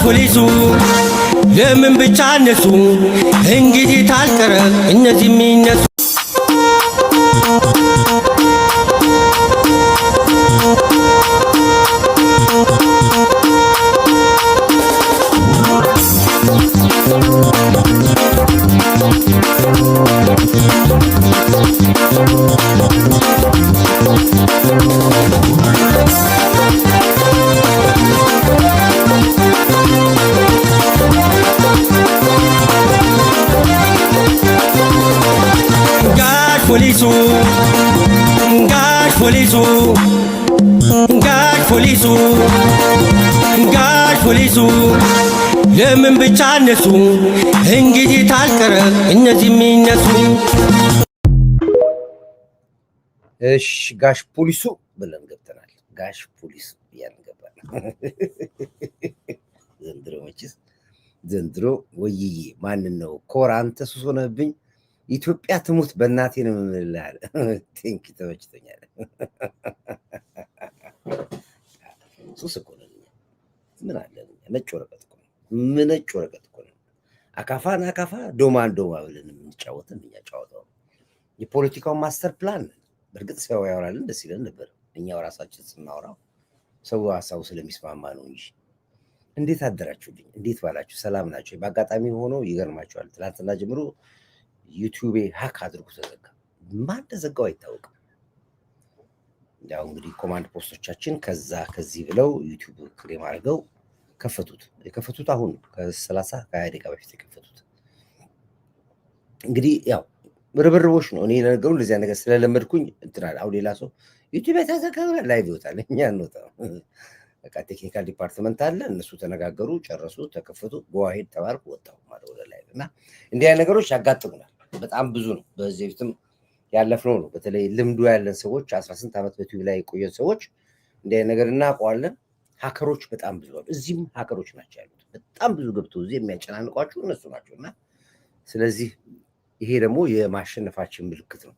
ፖሊሱ ለምን ብቻ እነሱ እንግዲህ ታልቀረ እነዚህ የሚነሱ ፖሊሱ ለምን ብቻ እነሱ እንግዲህ ታልቀረ እነዚህ የሚነሱ እሺ ጋሽ ፖሊሱ ብለን ገብተናል። ጋሽ ፖሊሱ ብለን ገባን። ዘንድሮ ወይዬ ማን ነው ኮራንተ ሱስ ሆነብኝ። ኢትዮጵያ ትሙት በእናቴ ነው የምልህ። ቴንክ ተመችቶኛል። ሱስ እኮ ነው። ምን አለ ነጭ ወረቀት እኮ ነው። ምን ነጭ ወረቀት እኮ ነው። አካፋን አካፋ ዶማን ዶማ ብለን የምንጫወተን እኛ ጫወተው የፖለቲካው ማስተር ፕላን። በእርግጥ ሰው ያወራልን ደስ ይለን ነበር። እኛው ራሳችን ስናወራው ሰው ሀሳቡ ስለሚስማማ ነው እንጂ። እንዴት አደራችሁልኝ? እንዴት ባላችሁ? ሰላም ናችሁ? በአጋጣሚ ሆኖ ይገርማችኋል። ትናንትና ጀምሮ ዩቲዩብ ሃክ አድርጎ ተዘጋ። ማን ተዘጋው አይታወቅም። ያው እንግዲህ ኮማንድ ፖስቶቻችን ከዛ ከዚህ ብለው ዩቲዩብ ክሌም አድርገው ከፈቱት። የከፈቱት አሁን ከ30 ከ20 ደቂቃ በፊት የከፈቱት። እንግዲህ ያው ርብርቦች ነው። እኔ ነገሩ እንደዚያ ነገር ስለለመድኩኝ እንትናል። አሁን ሌላ ሰው ዩቲዩብ የተዘጋ ላይቭ ይወጣል። እኛ እንወጣው በቃ ቴክኒካል ዲፓርትመንት አለ። እነሱ ተነጋገሩ፣ ጨረሱ፣ ተከፈቱ፣ ጎዋሄድ ተባልኩ፣ ወጣሁ ማለት ወደ ላይቭ። እና እንዲህ አይነት ነገሮች ያጋጥሙናል። በጣም ብዙ ነው። በዚህ በፊትም ያለፍነው ነው። በተለይ ልምዱ ያለን ሰዎች 18 ዓመት በዩቲዩብ ላይ የቆየን ሰዎች እንዲህ አይነት ነገር እናውቀዋለን። ሀከሮች በጣም ብዙ አሉ። እዚህም ሀከሮች ናቸው ያሉት። በጣም ብዙ ገብተው እዚህ የሚያጨናንቋቸው እነሱ ናቸው። እና ስለዚህ ይሄ ደግሞ የማሸነፋችን ምልክት ነው።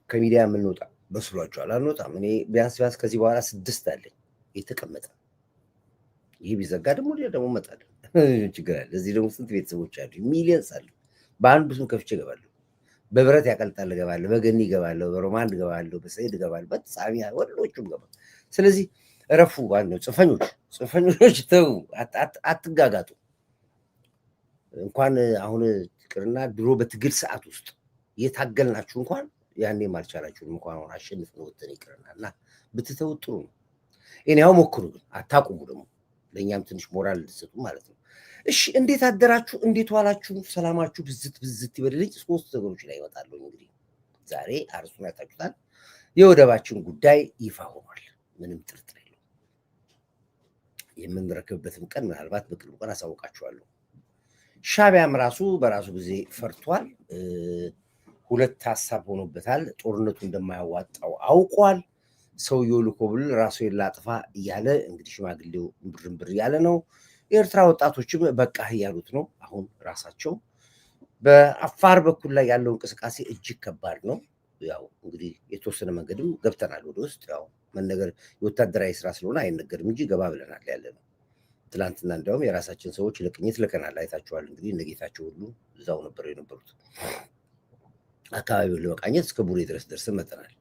ከሚዲያ የምንወጣ መስሏቸዋል። አንወጣም። እኔ ቢያንስ ከዚህ በኋላ 6 አለኝ የተቀመጠ። ይሄ ቢዘጋ ደግሞ እመጣለሁ። ችግር አለ። እዚህ ደግሞ ስንት ቤተሰቦች አሉ፣ ሚሊየንስ አሉ። በአንዱ ስም ከፍቼ እገባለሁ። በብረት ያቀልጣል እገባለሁ፣ በገኒ እገባለሁ፣ በሮማንድ እገባለሁ፣ በሰይድ እገባለሁ፣ በተሳቢያ ወሎቹም እገባለሁ። ስለዚህ እረፉ። ዋናው ጽንፈኞች ተው፣ አትጋጋጡ። እንኳን አሁን ቅርና ድሮ በትግል ሰዓት ውስጥ የታገልናችሁ እንኳን ያኔም አልቻላችሁም። እንኳን አሁን አሸንፍ ነው ወጥተን ይቅርና እና ብትተው ጥሩ ነው። እኔው ሞክሩ፣ ግን አታቁሙ። ደግሞ ለኛም ትንሽ ሞራል ልትሰጡ ማለት ነው። እሺ እንዴት አደራችሁ? እንዴት ዋላችሁ? ሰላማችሁ ብዝት ይበልልኝ። 3 ነገሮች ላይ ይወጣሉ። እንግዲህ ዛሬ አርሱን ያታችሁታል። የወደባችን ጉዳይ ይፋ ሆኗል። ምንም ጥርጥር የለውም። የምንረከብበትም ቀን ምናልባት በቅርቡ ቀን አሳውቃችኋለሁ። ሻቢያም ራሱ በራሱ ጊዜ ፈርቷል። 2 ሀሳብ ሆኖበታል። ጦርነቱ እንደማያዋጣው አውቋል። ሰውየው ልኮብል ራሱ የላጥፋ እያለ እንግዲህ ሽማግሌው ብርንብር እያለ ነው። የኤርትራ ወጣቶችም በቃ እያሉት ነው። አሁን ራሳቸው በአፋር በኩል ላይ ያለው እንቅስቃሴ እጅግ ከባድ ነው። ያው እንግዲህ የተወሰነ መንገድም ገብተናል ወደ ውስጥ። ያው መነገር የወታደራዊ ስራ ስለሆነ አይነገርም እንጂ ገባ ብለናል ያለ ነው። ትላንትና እንዲያውም የራሳችን ሰዎች ለቅኝት ልከናል። አይታችኋል እንግዲህ እነጌታቸው ሁሉ እዛው ነበሩ የነበሩት። አካባቢውን ለመቃኘት እስከ ቡሬ ድረስ ደርሰን መጥተናል።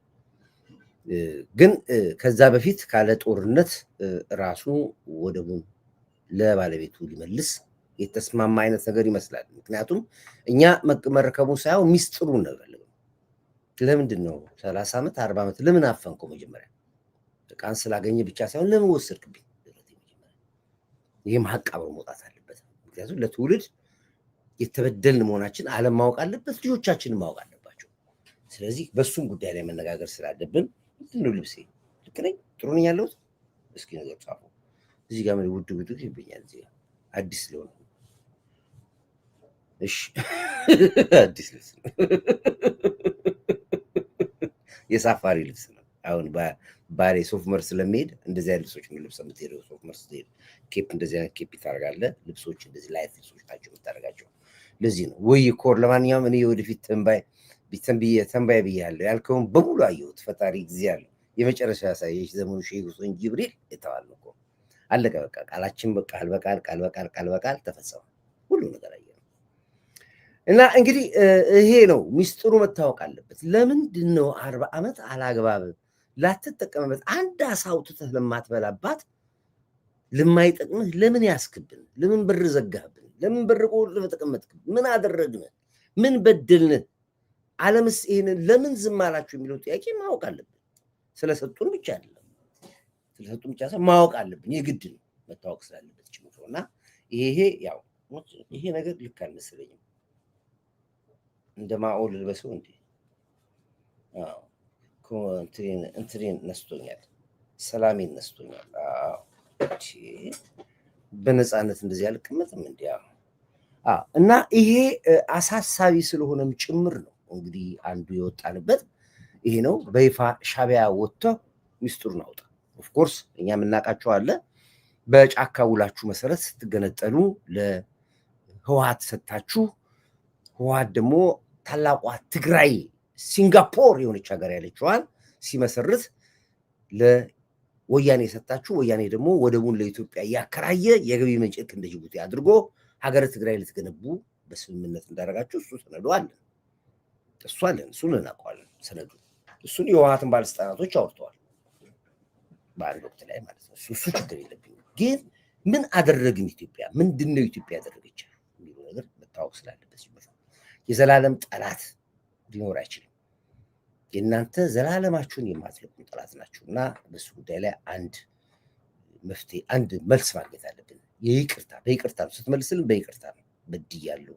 ግን ከዛ በፊት ካለ ጦርነት ራሱ ወደቡን ለባለቤቱ ሊመልስ የተስማማ አይነት ነገር ይመስላል። ምክንያቱም እኛ መረከቡ ሳይሆን ሚስጥሩን ነው ያለው። ለምንድን ነው 30 ዓመት 40 ዓመት ለምን አፈንከው? መጀመሪያ ቃን ስላገኘ ብቻ ሳይሆን ለምን ወሰድክብኝ? ይህም ሀቅ አብሮ መውጣት አለበት። ምክንያቱም ለትውልድ የተበደልን መሆናችን ዓለም ማወቅ አለበት፣ ልጆቻችንን ማወቅ አለባቸው። ስለዚህ በሱም ጉዳይ ላይ መነጋገር ስላለብን ምንድን ነው ልብሴ ልክ ነኝ? ጥሩ ነኝ ያለሁት? እስኪ ነገር ጻፉ። እዚህ ጋር ምን ውድ ይብኛል። እዚህ ጋር አዲስ ስለሆነ እሺ አዲስ ልብስ ነው። የሳፋሪ ልብስ ነው። አሁን ባሌ ሶፍመር ስለሚሄድ እንደዚህ አይነት ልብሶች ነው ልብስ የምትሄደው። ሶፍመር ስትሄድ ኬፕ እንደዚህ አይነት ኬፕ ታደርጋለህ። ልብሶች እንደዚህ ላይት ልብሶች ናቸው የምታደርጋቸው። ለዚህ ነው ወይ ኮር። ለማንኛውም እኔ ወደፊት ተንባይ ብያለሁ ያልከውን በሙሉ አየሁት። ፈጣሪ ጊዜ አለው። የመጨረሻ ያሳየች ዘመኑ ሼህ ሁሴን ጅብሪል የተባለው እኮ አለቀ በቃ። ቃላችን ቃል በቃል ተፈጸመ። ሁሉ ነገር አየ ነው። እና እንግዲህ ይሄ ነው ሚስጥሩ፣ መታወቅ አለበት። ለምንድን ነው 40 ዓመት አላግባብ ላትጠቀምበት አንድ አሳ አውጥተህ ለማትበላባት ለማይጠቅምህ ለምን ያስክብን? ለምን በር ዘጋህብን? ለምን በር ቆልፈህ ተቀመጥክብን? ምን አደረግን? ምን በደልን? ዓለምስ ይሄንን ለምን ዝም አላችሁ የሚለው ጥያቄ ማወቅ አለብን። ስለሰጡን ብቻ አይደለም፣ ስለሰጡን ብቻ ሳይሆን ማወቅ አለብን። የግድ ነው መታወቅ ስላለበት ጭምር እና ይሄ ነገር ልክ አልመሰለኝም። እንደ ማኦል ልበሰው እንዴ? አዎ እንትሬን ነስቶኛል፣ ሰላሜን ነስቶኛል። በነፃነት እንደዚህ አልቀመጥም እንዲ እና ይሄ አሳሳቢ ስለሆነም ጭምር ነው እንግዲህ አንዱ የወጣንበት ይሄ ነው። በይፋ ሻዕቢያ ወጥቶ ሚስጥሩን አውጣ። ኦፍኮርስ እኛ የምናውቃቸው አለ። በጫካ ውላችሁ መሰረት ስትገነጠሉ ለህወሓት ሰጥታችሁ፣ ህወሓት ደግሞ ታላቋ ትግራይ ሲንጋፖር የሆነች ሀገር ያለችዋል ሲመሰርት ለወያኔ የሰጣችሁ፣ ወያኔ ደግሞ ወደቡን ለኢትዮጵያ እያከራየ የገቢ ምንጭ እንደ ጅቡቲ አድርጎ ሀገረ ትግራይ ልትገነቡ በስምምነት እንዳደረጋችሁ እሱ ሰነዱ አለን። እሱን እናውቀዋለን ሰነዱ። እሱን የህወሓትን ባለስልጣናቶች አውርተዋል በአንድ ወቅት ላይ ማለት ነው። እሱ ችግር የለብኝም። ግን ምን አደረግን? ኢትዮጵያ ምንድን ነው ኢትዮጵያ ያደረገች የሚለው ነገር መታወቅ ስላለበት የዘላለም ጠላት ሊኖር አይችልም። የእናንተ ዘላለማችሁን የማትለቁን ጠላት ናችሁ እና በሱ ጉዳይ ላይ አንድ መፍትሄ፣ አንድ መልስ ማግኘት አለብን። በይቅርታ ነው ስትመልስልን፣ በይቅርታ ነው። በድያለሁ፣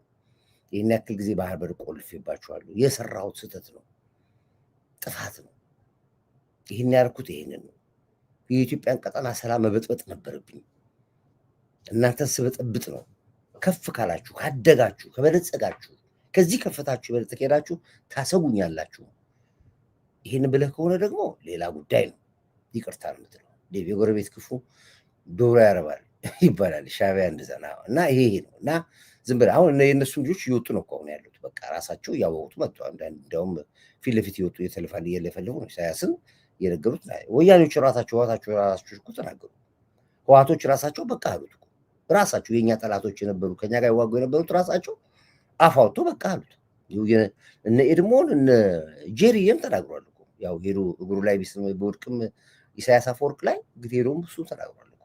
ይህን ያክል ጊዜ ባህር በር ቆልፌባችኋለሁ፣ የሰራሁት ስህተት ነው፣ ጥፋት ነው፣ ይህን ያልኩት ይህንን ነው። የኢትዮጵያን ቀጠና ሰላም መበጥበጥ ነበረብኝ። እናንተን ስበጠብጥ ነው። ከፍ ካላችሁ፣ ካደጋችሁ፣ ከበለጸጋችሁ፣ ከዚህ ከፍታችሁ የበለጠ ከሄዳችሁ ታሰጉኛላችሁ። ይህን ብለህ ከሆነ ደግሞ ሌላ ጉዳይ ነው። ይቅርታ ነው የምትለው። የጎረቤት ክፉ ዶሮ ያረባል ይባላል። ሻዕቢያ እንደዛ ነው እና ይሄ ነው እና ዝም ብለህ አሁን የእነሱ ልጆች እየወጡ ነው ከሆነ ያሉት። በቃ ራሳቸው እያወቁት መጥተዋል። እንዲያውም ፊት ለፊት እየወጡ እየለፈለፉ ነው። ኢሳያስን እየነገሩት ወያኔዎች ራሳቸው እኮ ተናገሩ። ህወሓቶች ራሳቸው በቃ አሉት እኮ ራሳቸው የእኛ ጠላቶች የነበሩ ከኛ ጋር ይዋጉ የነበሩት ራሳቸው አፋውቶ በቃ አሉት። እነ ኤድሞን እነ ጄሪየም ተናግሯል እኮ ያው ሄዶ እግሩ ላይ ቢወድቅም ኢሳያስ አፈወርቅ ላይ እንግዲህ ሄዶም እሱ ተናግሯል እኮ።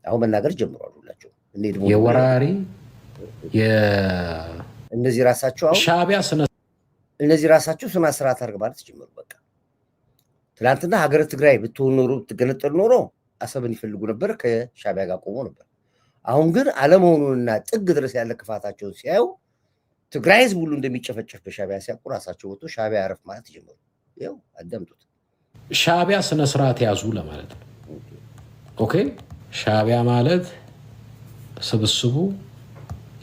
አሁን መናገር ጀምሯል ሁላቸው። የወራሪ እነዚህ ራሳቸው አሁን ሻዕቢያ እነዚህ ራሳቸው ስነ ስርዓት አድርገው ማለት ጀመሩ። በቃ ትናንትና ሀገረ ትግራይ ብትሆን ኖሮ ብትገነጠል ኖሮ አሰብን ይፈልጉ ነበር፣ ከሻዕቢያ ጋር ቆሞ ነበር። አሁን ግን አለመሆኑንና ጥግ ድረስ ያለ ክፋታቸውን ሲያዩ ትግራይ ህዝብ ሁሉ እንደሚጨፈጨፍ በሻዕቢያ ሲያውቁ ራሳቸው ወጥቶ ሻዕቢያ አረፍ ማለት ጀመሩ። ይኸው አዳምጡት። ሻዕቢያ ስነ ስርዓት ያዙ ለማለት ነው። ኦኬ፣ ሻዕቢያ ማለት ስብስቡ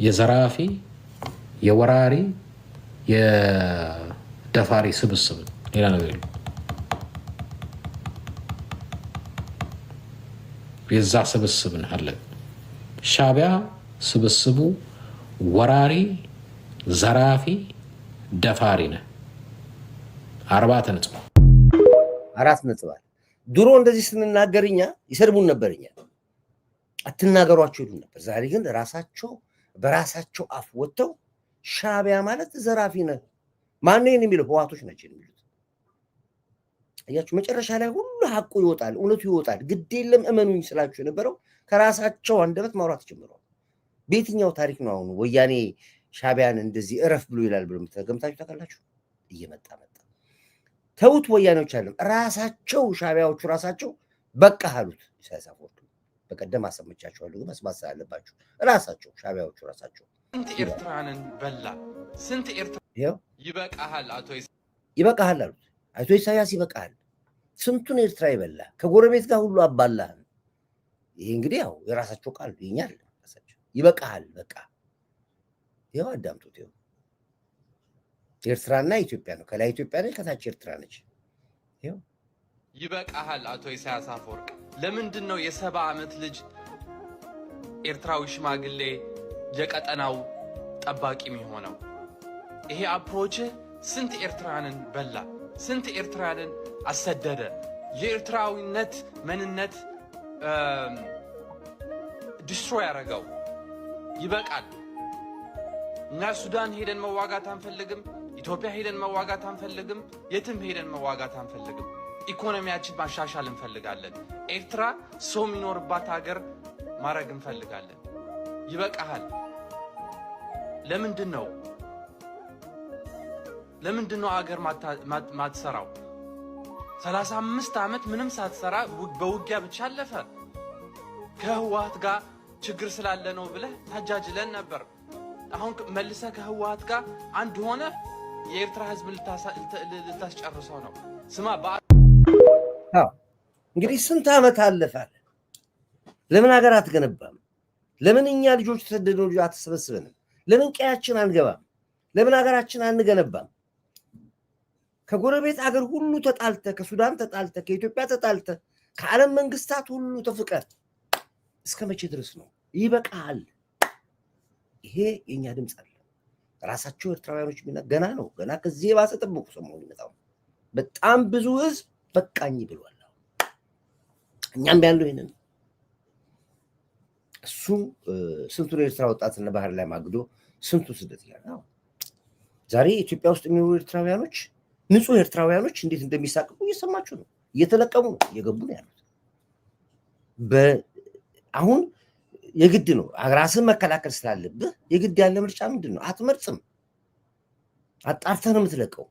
የዘራፊ የወራሪ የደፋሪ ስብስብ፣ ሌላ ነገር የለም። የዛ ስብስብ አለ። ሻዕቢያ ስብስቡ ወራሪ ዘራፊ ደፋሪ ነህ። 4 ነጥብ ድሮ እንደዚህ ስንናገር እኛ ይሰድቡን ነበር፣ እኛ አትናገሯቸው ይሉን ነበር። ዛሬ ግን ራሳቸው በራሳቸው አፍ ወጥተው ሻዕቢያ ማለት ዘራፊ ነህ። ማንን የሚለው ህወሓቶች ናቸው የሚሉት። አያችሁ፣ መጨረሻ ላይ ሁሉ ሀቁ ይወጣል፣ እውነቱ ይወጣል። ግድ የለም እመኑኝ ስላችሁ የነበረው ከራሳቸው አንደበት ማውራት ጀምረዋል። በየትኛው ታሪክ ነው አሁን ወያኔ ሻዕቢያን እንደዚህ እረፍ ብሎ ይላል ብሎ ገምታችሁ ታውቃላችሁ? እየመጣ ተውት። ወያኔዎች አለም ራሳቸው ሻዕቢያዎቹ ራሳቸው በቃ አሉት። ኢሳያስ አፈወርቂ በቀደም አሰምቻችኋለሁ፣ ግን መስማት ስላለባችሁ ራሳቸው ሻዕቢያዎቹ ራሳቸው ስንት ኤርትራንን በላ፣ ስንት ኤርትራ ይበቃሃል፣ ይበቃሃል አሉት። አቶ ኢሳያስ ይበቃሃል፣ ስንቱን ኤርትራ ይበላ፣ ከጎረቤት ጋር ሁሉ አባላህ። ይሄ እንግዲህ ያው የራሳቸው ቃል ይኛል። ራሳቸው ይበቃሃል፣ በቃ ይኸው አዳምጡት። ይኸው ኤርትራና ኢትዮጵያ ነው። ከላይ ኢትዮጵያ ነች፣ ከታች ኤርትራ ነች። ይኸው ይበቃሃል አቶ ኢሳያስ አፈወርቅ። ለምንድን ነው የ70 ዓመት ልጅ ኤርትራዊ ሽማግሌ የቀጠናው ጠባቂ የሚሆነው? ይሄ አፕሮች ስንት ኤርትራንን በላ፣ ስንት ኤርትራንን አሰደደ። የኤርትራዊነት መንነት ዲስትሮይ ያደረገው። ይበቃል። እኛ ሱዳን ሄደን መዋጋት አንፈልግም። ኢትዮጵያ ሄደን መዋጋት አንፈልግም። የትም ሄደን መዋጋት አንፈልግም። ኢኮኖሚያችን ማሻሻል እንፈልጋለን። ኤርትራ ሰው የሚኖርባት ሀገር ማድረግ እንፈልጋለን። ይበቃሃል። ለምንድን ነው አገር ማትሰራው? 35 ዓመት ምንም ሳትሰራ በውጊያ ብቻ አለፈ። ከህወሓት ጋር ችግር ስላለ ነው ብለህ ታጃጅለን ነበር። አሁን መልሰህ ከህወሓት ጋር አንድ ሆነ የኤርትራ ህዝብ ልታስጨርሰው ነው። ስማ እንግዲህ ስንት ዓመት አለፈ። ለምን ሀገር አትገነባም? ለምን እኛ ልጆች ተሰደደው ልጅ አትሰበስበንም? ለምን ቀያችን አንገባም? ለምን ሀገራችን አንገነባም? ከጎረቤት አገር ሁሉ ተጣልተ፣ ከሱዳን ተጣልተ፣ ከኢትዮጵያ ተጣልተ፣ ከዓለም መንግስታት ሁሉ ተፍቀር እስከ መቼ ድረስ ነው? ይበቃል። ይሄ የኛ ድምፅ አለ። ራሳቸው ኤርትራውያኖች ገና ነው። ገና ከዚህ የባሰ ጠብቁ። ሰሞኑን ይመጣው በጣም ብዙ ህዝብ በቃኝ ብሏል። እኛም ያለው ይሄንን እሱ ስንቱን ኤርትራ ወጣትና ባህር ላይ ማግዶ ስንቱ ስደት ይላል። ዛሬ ኢትዮጵያ ውስጥ የሚኖሩ ኤርትራውያኖች፣ ንጹህ ኤርትራውያኖች እንዴት እንደሚሳቀቁ እየሰማችሁ ነው። እየተለቀሙ ነው፣ እየገቡ ነው ያሉት። አሁን የግድ ነው ራስን መከላከል ስላለብህ የግድ ያለ ምርጫ ምንድን ነው? አትመርጽም። አጣርተህ ነው የምትለቀው።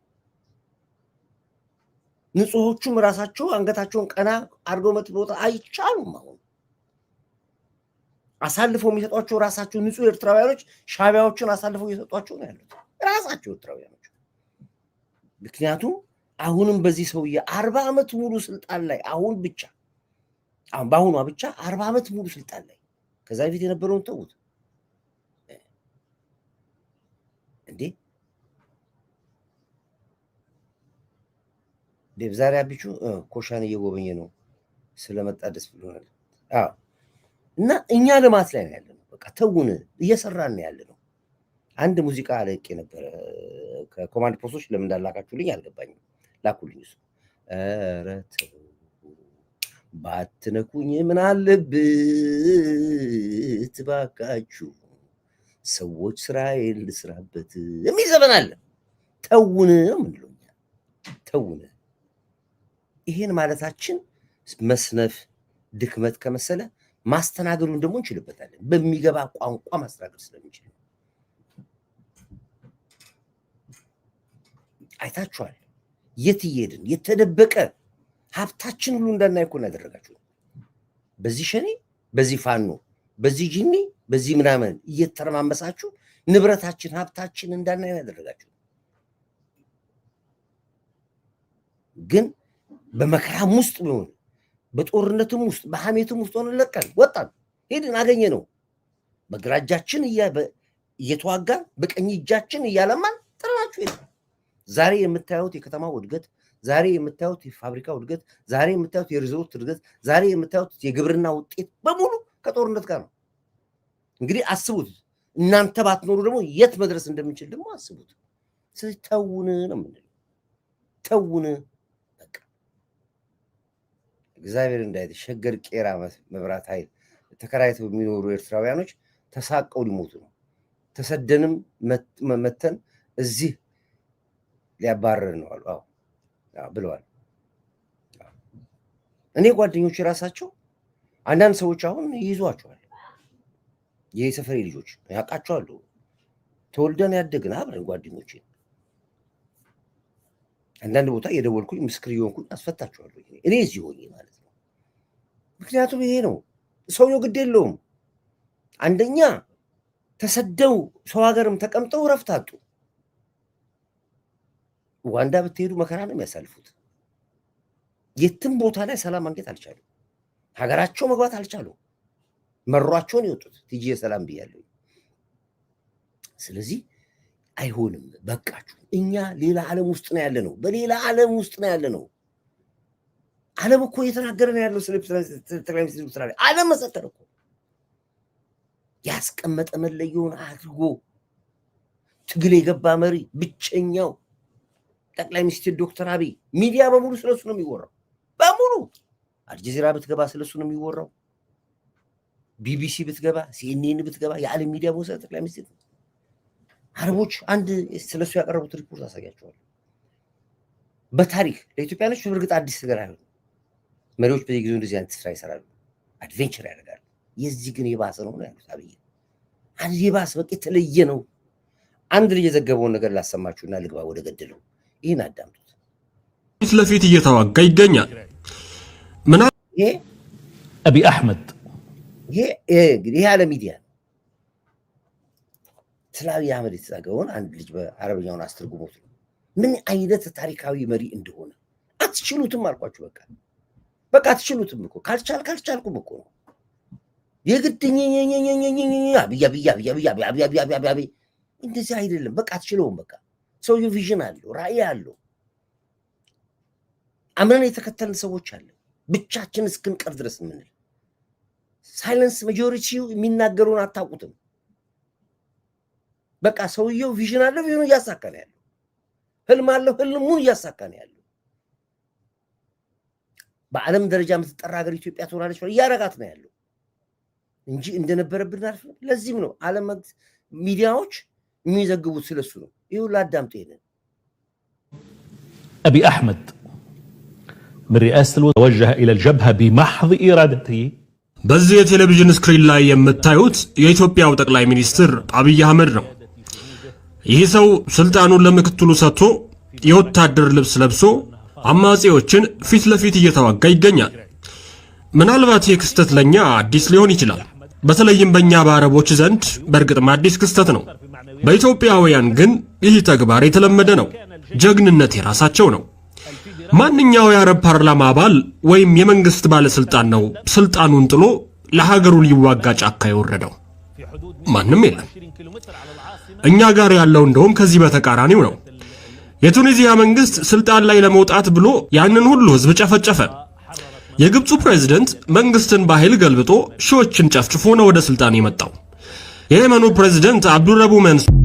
ንጹሆቹም ራሳቸው አንገታቸውን ቀና አድርገው መጥቦታ አይቻሉም። አሁን አሳልፈው የሚሰጧቸው ራሳቸው ንጹህ ኤርትራውያኖች ሻቢያዎችን አሳልፈው እየሰጧቸው ነው ያሉት ራሳቸው ኤርትራውያኖች። ምክንያቱም አሁንም በዚህ ሰውዬ 40 ዓመት ሙሉ ስልጣን ላይ አሁን በአሁኗ ብቻ 40 ዓመት ሙሉ ስልጣን ላይ ከዛ በፊት የነበረውን ተውት እንዴ። ዛሬ አቢቹ ኮሻን እየጎበኘ ነው ስለመጣ ደስ ብሎናል። እና እኛ ልማት ላይ ነው ያለነው። በቃ ተውን፣ እየሰራን ነው ያለነው። አንድ ሙዚቃ አለቄ ነበረ ከኮማንድ ፖስቶች ለምን እንዳላካችሁልኝ አልገባኝም። ላኩልኝ እሱ። ኧረ ተው ባትነኩኝ ምን አለበት ባካችሁ፣ ሰዎች ስራዬን ልስራበት የሚል ዘመን አለ። ተውን ምንለው ተውን። ይሄን ማለታችን መስነፍ ድክመት ከመሰለ ማስተናገዱን ደግሞ እንችልበታለን። በሚገባ ቋንቋ ማስተናገድ ስለምንችል አይታችኋል። የት እየሄድን የተደበቀ ሀብታችን ሁሉ እንዳናይ እኮ ያደረጋችሁ። በዚህ ሸኔ፣ በዚህ ፋኖ፣ በዚህ ጂኒ፣ በዚህ ምናምን እየተረማመሳችሁ ንብረታችን ሀብታችን እንዳናይ ያደረጋችሁ። ግን በመከራም ውስጥ ቢሆን በጦርነትም ውስጥ በሐሜትም ውስጥ ሆነን ለቀን ወጣን፣ ሄድን፣ አገኘ ነው። በግራ እጃችን እየተዋጋን በቀኝ እጃችን እያለማን ጥረናችሁ ሄድ። ዛሬ የምታዩት የከተማው እድገት፣ ዛሬ የምታዩት የፋብሪካው እድገት፣ ዛሬ የምታዩት የሪዞርት እድገት፣ ዛሬ የምታዩት የግብርና ውጤት በሙሉ ከጦርነት ጋር ነው። እንግዲህ አስቡት፣ እናንተ ባትኖሩ ደግሞ የት መድረስ እንደምንችል ደግሞ አስቡት። ስለዚህ ተውን ነው የምንለው። ተውን በቃ። እግዚአብሔር እንዳይት ሸገር ቄራ መብራት ኃይል ተከራይተው የሚኖሩ ኤርትራውያኖች ተሳቀው ሊሞቱ ነው። ተሰደንም መተን እዚህ ሊያባረር ነው አሉ ብለዋል። እኔ ጓደኞች ራሳቸው አንዳንድ ሰዎች አሁን ይይዟቸዋል። የሰፈሬ ልጆች ያውቃቸዋለሁ። ተወልደን ያደግን አብረን ጓደኞቼ አንዳንድ ቦታ የደወልኩኝ ምስክር የሆንኩኝ አስፈታቸዋለሁ። እኔ እዚህ ሆኜ ማለት ነው። ምክንያቱም ይሄ ነው። ሰውየው ግድ የለውም። አንደኛ ተሰደው ሰው ሀገርም ተቀምጠው እረፍት አጡ። ኡጋንዳ ብትሄዱ መከራ ነው የሚያሳልፉት። የትም ቦታ ላይ ሰላም ማግኘት አልቻሉም። ሀገራቸው መግባት አልቻሉም። መሯቸውን የወጡት ቲጂ ሰላም ብያለሁ። ስለዚህ አይሆንም በቃችሁ እኛ ሌላ ዓለም ውስጥ ነው ያለነው በሌላ ዓለም ውስጥ ነው ያለነው ዓለም እኮ እየተናገረ ነው ያለው ስለ ጠቅላይ ሚኒስትሩ ስራ ዓለም መሰከረ እኮ ያስቀመጠ መለየውን አድርጎ ትግል የገባ መሪ ብቸኛው ጠቅላይ ሚኒስትር ዶክተር አብይ ሚዲያ በሙሉ ስለሱ ነው የሚወራው በሙሉ አልጀዚራ ብትገባ ስለሱ ነው የሚወራው ቢቢሲ ብትገባ ሲኤንኤን ብትገባ የዓለም ሚዲያ በሙሉ ጠቅላይ ሚኒስትር አረቦች አንድ ስለሱ ያቀረቡት ሪፖርት አሳያቸዋል በታሪክ ለኢትዮጵያኖች በርግጥ አዲስ ነገር አይደለም መሪዎች በየጊዜው እንደዚህ አይነት ስራ ይሰራሉ አድቬንቸር ያደርጋሉ የዚህ ግን የባሰ ነው ያሉት አብይ አንድ የባሰ በቃ የተለየ ነው አንድ ልጅ የዘገበውን ነገር ላሰማችሁና ልግባ ወደ ገደለው ይሄን አዳምጡት ፊት ለፊት እየተዋጋ ይገኛል ምን ይሄ አቢ አህመድ ይሄ ያለ ሚዲያ ስላዊ አህመድ የተዛገውን አንድ ልጅ በአረብኛውን አስተርጉሞት ምን አይነት ታሪካዊ መሪ እንደሆነ አትችሉትም አልኳችሁ በቃ አትችሉትም እኮ ካልቻልኩም እኮ ነው የግድኝኝኝኝኝኝኝ አብያ እንደዚህ አይደለም በቃ አትችለውም በቃ ሰውየው ቪዥን አለው ራዕይ አለው አምነን የተከተልን ሰዎች አለ ብቻችን እስክንቀር ድረስ ምን ሳይለንስ ማጆሪቲው የሚናገሩን አታውቁትም በቃ ሰውየው ቪዥን አለው ቪዥኑ እያሳካን ያለው ህልም አለው ህልሙን እያሳካን ያለው በዓለም ደረጃ የምትጠራ ሀገር ኢትዮጵያ ትሆናለች እያረጋት ነው ያለው እንጂ እንደነበረብን አልፎ ለዚህም ነው ዓለም ሚዲያዎች የሚዘግቡት ስለሱ ነው ይኸው ላዳምጡ ይሄን أبي أحمد من رئاسة الوزراء توجه إلى الجبهة بمحض إرادته በዚህ የቴሌቪዥን ስክሪን ላይ የምታዩት የኢትዮጵያው ጠቅላይ ሚኒስትር አብይ አህመድ ነው ይህ ሰው ስልጣኑን ለምክትሉ ሰጥቶ የወታደር ልብስ ለብሶ አማጺዎችን ፊት ለፊት እየተዋጋ ይገኛል ምናልባት የክስተት ለኛ አዲስ ሊሆን ይችላል በተለይም በእኛ በአረቦች ዘንድ በእርግጥም አዲስ ክስተት ነው በኢትዮጵያውያን ግን ይህ ተግባር የተለመደ ነው ጀግንነት የራሳቸው ነው ማንኛው የአረብ ፓርላማ አባል ወይም የመንግስት ባለስልጣን ነው ስልጣኑን ጥሎ ለሀገሩ ሊዋጋ ጫካ የወረደው ማንም የለም እኛ ጋር ያለው እንደውም ከዚህ በተቃራኒው ነው የቱኒዚያ መንግስት ስልጣን ላይ ለመውጣት ብሎ ያንን ሁሉ ህዝብ ጨፈጨፈ የግብፁ ፕሬዝዳንት መንግስትን በኃይል ገልብጦ ሺዎችን ጨፍጭፎ ነው ወደ ስልጣን የመጣው የየመኑ ፕሬዝዳንት አብዱረቡ መንሱር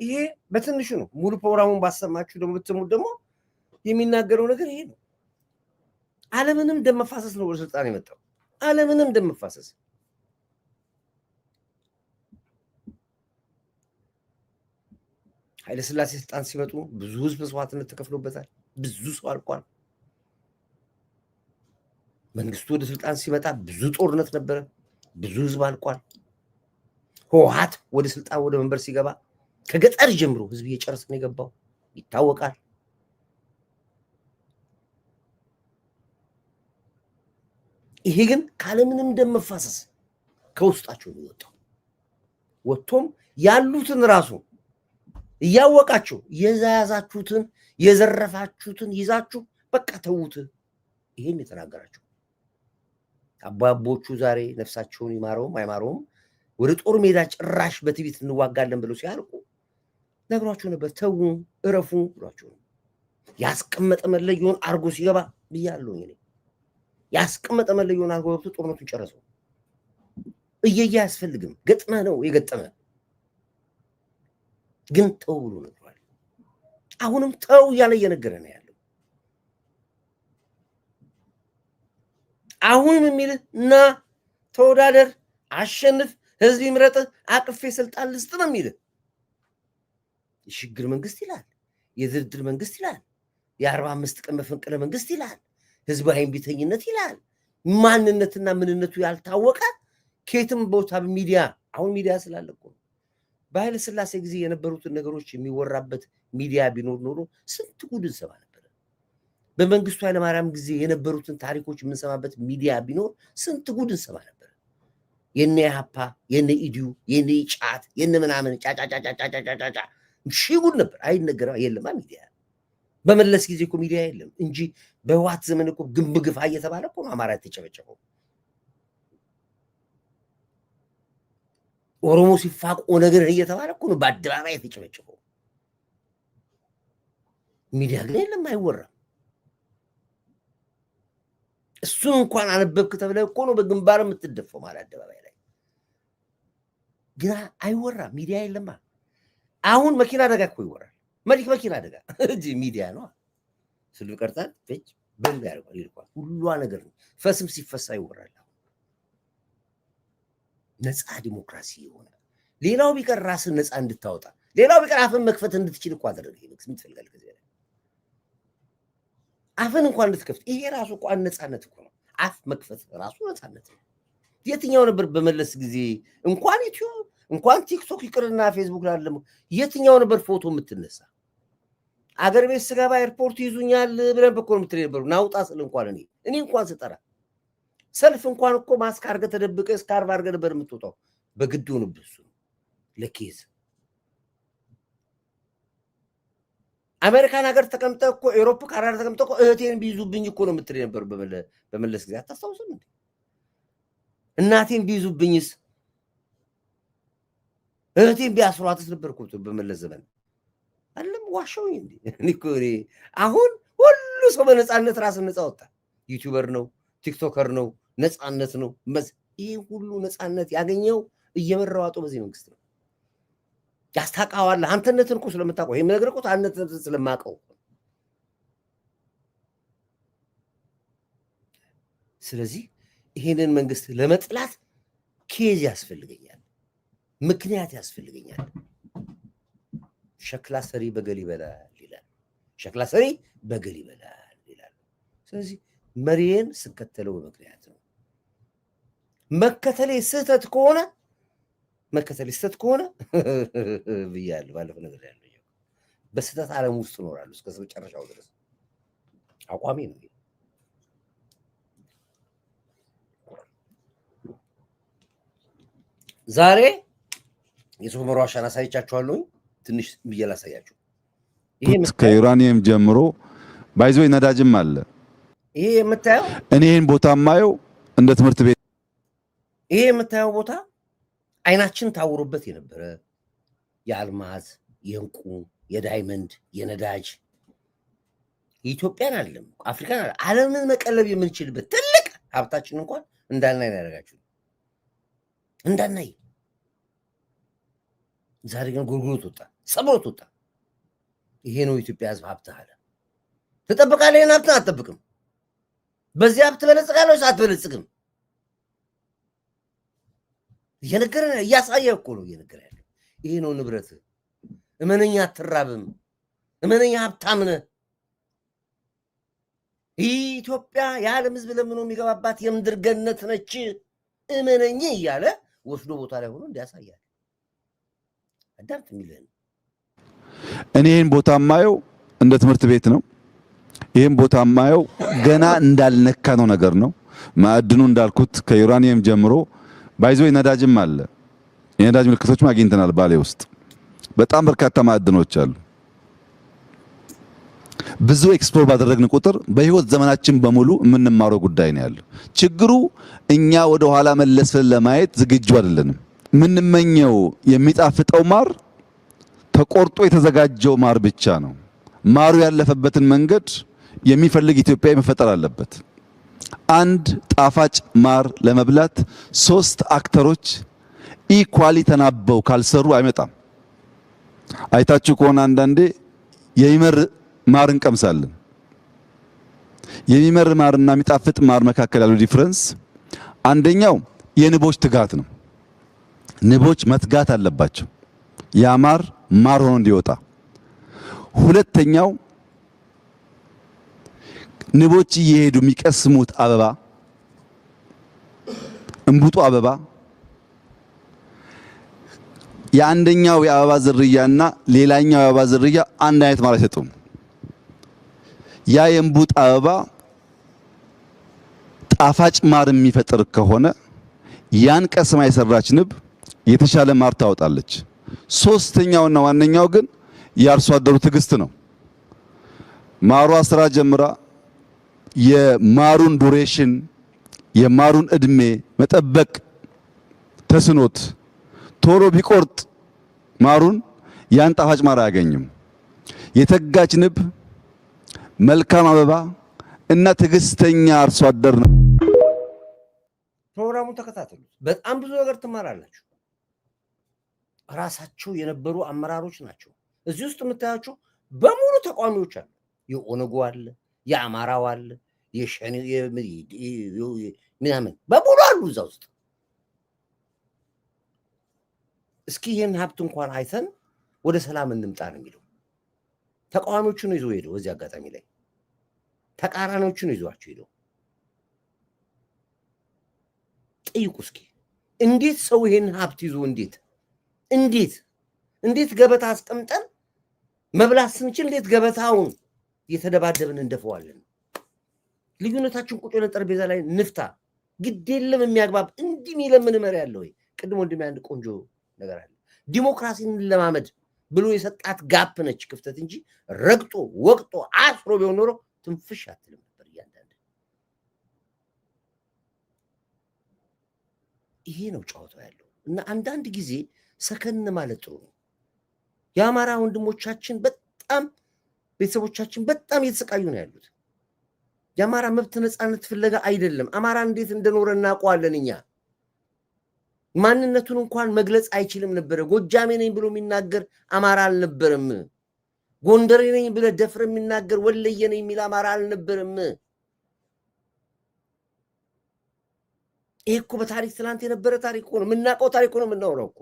ይሄ በትንሹ ነው ሙሉ ፕሮግራሙን ባሰማችሁ ደግሞ ብትሙት ደግሞ የሚናገረው ነገር ይሄ ነው ዓለምንም ደመፋሰስ ነው ወደ ስልጣን የመጣው ዓለምንም ደመፋሰስ ኃይለ ሥላሴ ስልጣን ሲመጡ ብዙ ህዝብ መስዋዕትነት ተከፍሎበታል ብዙ ሰው አልቋል መንግስቱ ወደ ስልጣን ሲመጣ ብዙ ጦርነት ነበር ብዙ ህዝብ አልቋል ህወሓት ወደ ስልጣን ወደ መንበር ሲገባ ከገጠር ጀምሮ ህዝብ እየጨረሰ ነው የገባው ይታወቃል ይሄ ግን ካለምንም ደም መፋሰስ ከውስጣቸው ነው የወጣው ወጥቶም ያሉትን ራሱ እያወቃችሁ የያዛችሁትን የዘረፋችሁትን ይዛችሁ በቃ ተውት ይሄን የተናገራችሁ አባቦቹ ዛሬ ነፍሳቸውን ይማረውም አይማረውም ወደ ጦር ሜዳ ጭራሽ በትዕቢት እንዋጋለን ብለው ሲያልቁ ነግሯቸው ነበር ተው እረፉ ብሏቸው ያስቀመጠ መለየውን አርጎ ሲገባ ብያለሁ እኔ ያስቀመጠ መለየውን አርጎ ገብቶ ጦርነቱን ጨረሰው እየያ ያስፈልግም ገጥመ ነው የገጠመ ግን ተው ብሎ ነግሯል አሁንም ተው ያለ እየነገረ ነው ያለው አሁንም የሚል እና ተወዳደር አሸንፍ ህዝብ ይምረጥ አቅፌ ስልጣን ልስጥ ነው የሚል የሽግግር መንግስት ይላል የድርድር መንግስት ይላል የ45 ቀን መፈንቅለ መንግስት ይላል ህዝባዊ እምቢተኝነት ይላል ማንነትና ምንነቱ ያልታወቀ ከየትም ቦታ በሚዲያ አሁን ሚዲያ ስላለቆ በኃይለ ሥላሴ ጊዜ የነበሩትን ነገሮች የሚወራበት ሚዲያ ቢኖር ኖሮ ስንት ጉድ እንሰማ ነበር በመንግስቱ ኃይለማርያም ጊዜ የነበሩትን ታሪኮች የምንሰማበት ሚዲያ ቢኖር ስንት ጉድ እንሰማ ነበር የነ ያፓ የነ ኢዲዩ የነ ጫት የነ ምናምን ጫጫጫጫጫጫጫ ሺህ ጉድ ነበር አይነገረው የለማ ሚዲያ በመለስ ጊዜ እኮ ሚዲያ የለም እንጂ በህወሓት ዘመን እኮ ግንብግፋ እየተባለ እኮ አማራ ተጨበጨበው ኦሮሞ ሲፋቅ ኦነግ እየተባለ እኮ ነው በአደባባይ የተጨበጨበው። ሚዲያ ግን የለም አይወራም። እሱን እንኳን አነበብክ ተብለህ እኮ ነው በግንባር የምትደፈው ማለት አደባባይ ላይ ግራ አይወራም። ሚዲያ የለማ። አሁን መኪና አደጋ እኮ ይወራል። መኪና አደጋ እንጂ ሚዲያ ነው። ስልክ ቀርጣል ፍጭ በል ያርጓል ይልቋል ሁሉ ነገር ነው። ፈስም ሲፈሳ ይወራል። ነፃ ዲሞክራሲ ይሆነ ሌላው ቢቀር ራስን ነፃ እንድታወጣ ሌላው ቢቀር አፍን መክፈት እንድትችል እኮ አደረገ። ይልክስ ምን ትፈልጋለህ? ከዚህ ላይ አፍን እንኳን እንድትከፍት ይሄ ራሱ እኮ ነፃነት እኮ ነው። አፍ መክፈት ራሱ ነፃነት ነው። የትኛው ነበር በመለስ ጊዜ እንኳን ዩቲዩብ እንኳን ቲክቶክ ይቅርና ፌስቡክ ላለም የትኛው ነበር ፎቶ የምትነሳ? አገር ቤት ስገባ ኤርፖርት ይዙኛል ብለን በኮ የምትል ነበር። ናውጣ ስል እንኳን እኔ እንኳን ስጠራ ሰልፍ እንኳን እኮ ማስክ አድርገህ ተደብቀህ ስካርፍ አድርገህ ነበር የምትወጣው። በግድ ሆነብህ እሱ ለኬዝ። አሜሪካን ሀገር ተቀምጠህ እኮ ኤሮፕ ካናዳ ተቀምጠህ እኮ እህቴን ቢይዙብኝ እኮ ነው የምትል ነበር በመለስ ጊዜ። አታስታውስም እንዴ? እናቴን ቢይዙብኝስ እህቴን ቢያስሯትስ ነበር እኮ በመለስ ዘመን አይደለም። ዋሻውኝ እንዴ? እኔ እኮ አሁን ሁሉ ሰው በነፃነት ራስን ነፃ ወጣ። ዩቲዩበር ነው፣ ቲክቶከር ነው፣ ነፃነት ነው። ይሄ ሁሉ ነፃነት ያገኘው እየመረዋጡ በዚህ መንግስት ነው። ያስታውቃዋለህ አንተነትን እኮ ስለምታውቀው። ይሄም ነገር እኮ አንተነትን ስለማውቀው። ስለዚህ ይሄንን መንግስት ለመጥላት ኬዝ ያስፈልገኛል፣ ምክንያት ያስፈልገኛል። ሸክላ ሰሪ በገል ይበላል ይላል። ሸክላ ሰሪ በገል ይበላል ይላል። ስለዚህ መሪዬን ስከተለው በምክንያት ነው። መከተሌ ስህተት ከሆነ ብያለሁ ባለፈው ነገር ያለው በስህተት ዓለም ውስጥ እኖራለሁ እስከ መጨረሻው ድረስ አቋሚ ነው። ዛሬ የሶመር ዋሻን አሳይቻችኋለሁ። ትንሽ ብዬ ላሳያችሁ። ይሄ ከዩራኒየም ጀምሮ ባይዞ ነዳጅም አለ። ይሄ የምታየው እኔ ይሄን ቦታ ማየው እንደ ትምህርት ቤት። ይሄ የምታየው ቦታ አይናችን ታውሮበት የነበረ የአልማዝ፣ የእንቁ፣ የዳይመንድ፣ የነዳጅ የኢትዮጵያን አይደለም አፍሪካን አይደለም ዓለምን መቀለብ የምንችልበት ትልቅ ሀብታችን እንኳን እንዳናይ ያደርጋችሁ እንዳናይ። ዛሬ ግን ጉርጉሮት ወጣ፣ ሰብሮት ወጣ። ይሄ ነው ኢትዮጵያ ህዝብ ሀብት አለ። ትጠብቃለህ? ይሄን ሀብት አትጠብቅም። በዚህ ሀብት በለጽጋለህ አትበለጽግም። እየነገረ እያሳየ እኮ ነው እየነገረ ያለው። ይሄ ነው ንብረት። እመነኛ አትራብም፣ እመነኛ ሀብታም ነህ። ኢትዮጵያ የዓለም ህዝብ ለምኖ የሚገባባት የምድር ገነት ነች፣ እመነኝ እያለ ወስዶ ቦታ ላይ ሆኖ እንዲያሳያል። አዳምጥ የሚልህን። እኔ ይሄን ቦታ ማየው እንደ ትምህርት ቤት ነው። ይሄን ቦታ ማየው ገና እንዳልነካ ነው ነገር ነው። ማዕድኑ እንዳልኩት ከዩራኒየም ጀምሮ ባይዞ ነዳጅም አለ። የነዳጅ ምልክቶችም አግኝተናል። ባሌ ውስጥ በጣም በርካታ ማዕድኖች አሉ። ብዙ ኤክስፕሎር ባደረግን ቁጥር በህይወት ዘመናችን በሙሉ የምንማረው ጉዳይ ነው ያለው። ችግሩ እኛ ወደ ኋላ መለስን ለማየት ዝግጁ አይደለንም። ምንመኘው የሚጣፍጠው ማር ተቆርጦ የተዘጋጀው ማር ብቻ ነው። ማሩ ያለፈበትን መንገድ የሚፈልግ ኢትዮጵያዊ መፈጠር አለበት። አንድ ጣፋጭ ማር ለመብላት 3 አክተሮች ኢኳሊ ተናበው ካልሰሩ አይመጣም። አይታችሁ ከሆነ አንዳንዴ የሚመር ማር እንቀምሳለን። የሚመር ማርና የሚጣፍጥ ማር መካከል ያለው ዲፈረንስ አንደኛው የንቦች ትጋት ነው። ንቦች መትጋት አለባቸው ያ ማር ሆኖ እንዲወጣ። ሁለተኛው ንቦች እየሄዱ የሚቀስሙት አበባ እንቡጡ አበባ የአንደኛው የአበባ ዝርያና ሌላኛው የአበባ ዝርያ አንድ አይነት ማር አይሰጡም። ያ የእንቡጥ አበባ ጣፋጭ ማር የሚፈጥር ከሆነ ያን ቀስማ የሰራች ንብ የተሻለ ማር ታወጣለች። ሶስተኛውና ዋነኛው ግን የአርሶ አደሩ ትዕግስት ነው። ማሯ ስራ ጀምራ የማሩን ዱሬሽን የማሩን እድሜ መጠበቅ ተስኖት ቶሎ ቢቆርጥ ማሩን ያን ጣፋጭ ማር አያገኝም። የተጋች ንብ፣ መልካም አበባ እና ትዕግስተኛ አርሶ አደር ነው። ፕሮግራሙን ተከታተሉት። በጣም ብዙ ነገር ትማራላችሁ። ራሳቸው የነበሩ አመራሮች ናቸው። እዚህ ውስጥ የምታያቸው በሙሉ ተቋሚዎች አሉ። የኦነጉ አለ፣ የአማራው አለ፣ የሸኔ ምናምን በሙሉ አሉ እዛ ውስጥ። እስኪ ይህን ሀብት እንኳን አይተን ወደ ሰላም እንምጣ ነው የሚለው። ተቃዋሚዎቹን ይዞ ሄደው እዚህ አጋጣሚ ላይ ተቃራኒዎቹን ይዟቸው ሄደው ጠይቁ እስኪ። እንዴት ሰው ይሄን ሀብት ይዞ እንዴት ገበታ አስቀምጠን መብላት ስንችል እንዴት ገበታውን እየተደባደብን እንደፈዋለን? ልዩነታችን ቁጭ ብለን ጠረጴዛ ላይ ንፍታ። ግድ የለም የሚያግባብ እንዲህ የሚለምን መሪ ያለ ወይ? ቅድም ወንድሜ አንድ ቆንጆ ነገር አለ። ዲሞክራሲን ለማመድ ብሎ የሰጣት ጋፕ ነች ክፍተት እንጂ ረግጦ ወቅጦ አስሮ ቢሆን ኖሮ ትንፍሽ አትልም ነበር እያንዳንዱ። ይሄ ነው ጨዋታው ያለው እና አንዳንድ ጊዜ ሰከን ማለት ጥሩ ነው። የአማራ ወንድሞቻችን በጣም ቤተሰቦቻችን በጣም እየተሰቃዩ ነው ያሉት። የአማራ መብት ነፃነት ፍለጋ አይደለም። አማራ እንዴት እንደኖረ እናውቀዋለን እኛ። ማንነቱን እንኳን መግለጽ አይችልም ነበረ። ጎጃሜ ነኝ ብሎ የሚናገር አማራ አልነበረም። ጎንደሬ ነኝ ብለ ደፍረ የሚናገር ወለየ ነኝ የሚል አማራ አልነበረም። ይሄ እኮ በታሪክ ትላንት የነበረ ታሪክ ነው። የምናውቀው ታሪክ ነው የምናወራው እኮ።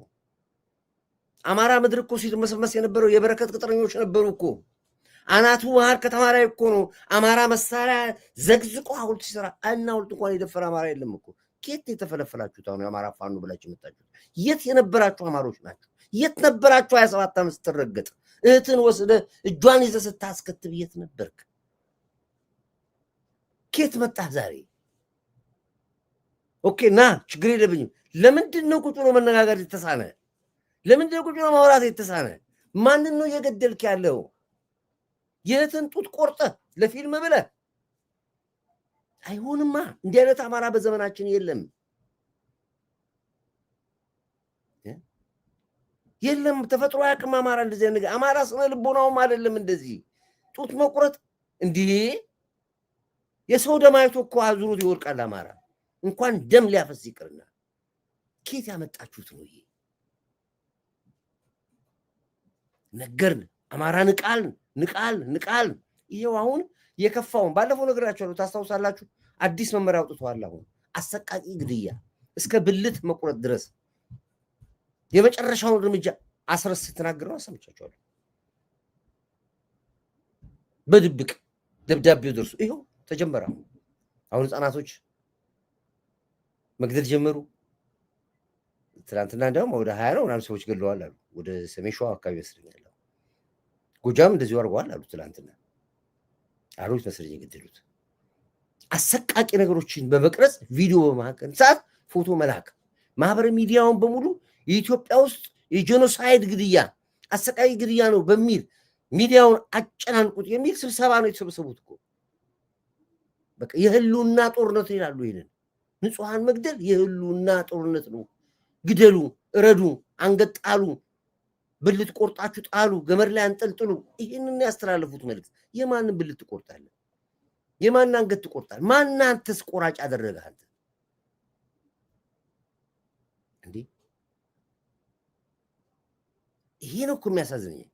አማራ ምድር እኮ ሲመሰመስ የነበረው የበረከት ቅጥረኞች ነበሩ እኮ። አናቱ ባህር ከተማ ላይ እኮ ነው አማራ መሳሪያ ዘግዝቆ ሐውልት ሲሰራ እና ሐውልት እንኳን የደፈረ አማራ የለም እኮ። ከየት የተፈለፈላችሁት አሁን የአማራ ፋኖ ብላችሁ መጣችሁ? የት የነበራችሁ አማሮች ናችሁ? የት ነበራችሁ? 27 ዓመት ስትረገጥ እህትን ወስደ እጇን ይዘ ስታስከትብ የት ነበርክ? ከየት መጣህ ዛሬ? ኦኬ ና ችግር የለብኝም። ለምንድን ነው ቁጭ ብሎ መነጋገር የተሳነ? ለምንድን ነው ቁጭ ብሎ ማውራት የተሳነ? ማንን ነው እየገደልክ ያለው? የእህትን ጡት ቆርጠህ ለፊልም ብለህ አይሆንማ። እንዲህ አይነት አማራ በዘመናችን የለም። ተፈጥሮ ያቅም አማራ እንደዚህ ነገር አማራ ስነ ልቦናውም አይደለም እንደዚህ ጡት መቁረጥ እንዲህ የሰው ደም አይቶ እኮ አዙሩት ይወርቃል አማራ። እንኳን ደም ሊያፈስ ይቅርና ኬት ያመጣችሁት ነው ይሄ ነገር? አማራ ንቃል። ይሄው አሁን የከፋውን ባለፈው ነገራችሁ ታስታውሳላችሁ። አዲስ መመሪያ አውጥተዋል። አሁን አሰቃቂ ግድያ እስከ ብልት መቁረጥ ድረስ የመጨረሻውን እርምጃ አስረስ ተናግረው አሰምቻችኋለሁ። በድብቅ ደብዳቤው ደርሶ ይሄው ተጀመረ። አሁን ህፃናቶች መግደል ጀመሩ። ትናንትና እንደውም ወደ 20 ነው ምናምን ሰዎች ገድለዋል አሉ። ወደ ሰሜን ሸዋ አካባቢ መስለኛል። ጎጃም እንደዚሁ አድርገዋል አሉ። ትናንትና አሮች መስለኝ የገደሉት። አሰቃቂ ነገሮችን በመቅረጽ ቪዲዮ በማንሳት ፎቶ መላክ፣ ማህበራዊ ሚዲያውን በሙሉ የኢትዮጵያ ውስጥ የጄኖሳይድ ግድያ አሰቃቂ ግድያ ነው በሚል ሚዲያውን አጨናንቁት የሚል ስብሰባ ነው የተሰበሰቡት እኮ። በቃ የህልውና ጦርነት ይላሉ። ይሄንን ንጹሃን መግደል የህልውና ጦርነት ነው። ግደሉ፣ እረዱ፣ አንገት ጣሉ፣ ብልት ቆርጣችሁ ጣሉ፣ ገመድ ላይ አንጠልጥሉ። ይሄንን ያስተላለፉት መልእክት። የማንን ብልት ትቆርጣለህ? የማን አንገት ትቆርጣለህ? ማን አንተስ ቆራጭ አደረገህ አንተ እንዴ? ይሄ ነው እኮ የሚያሳዝነኝ።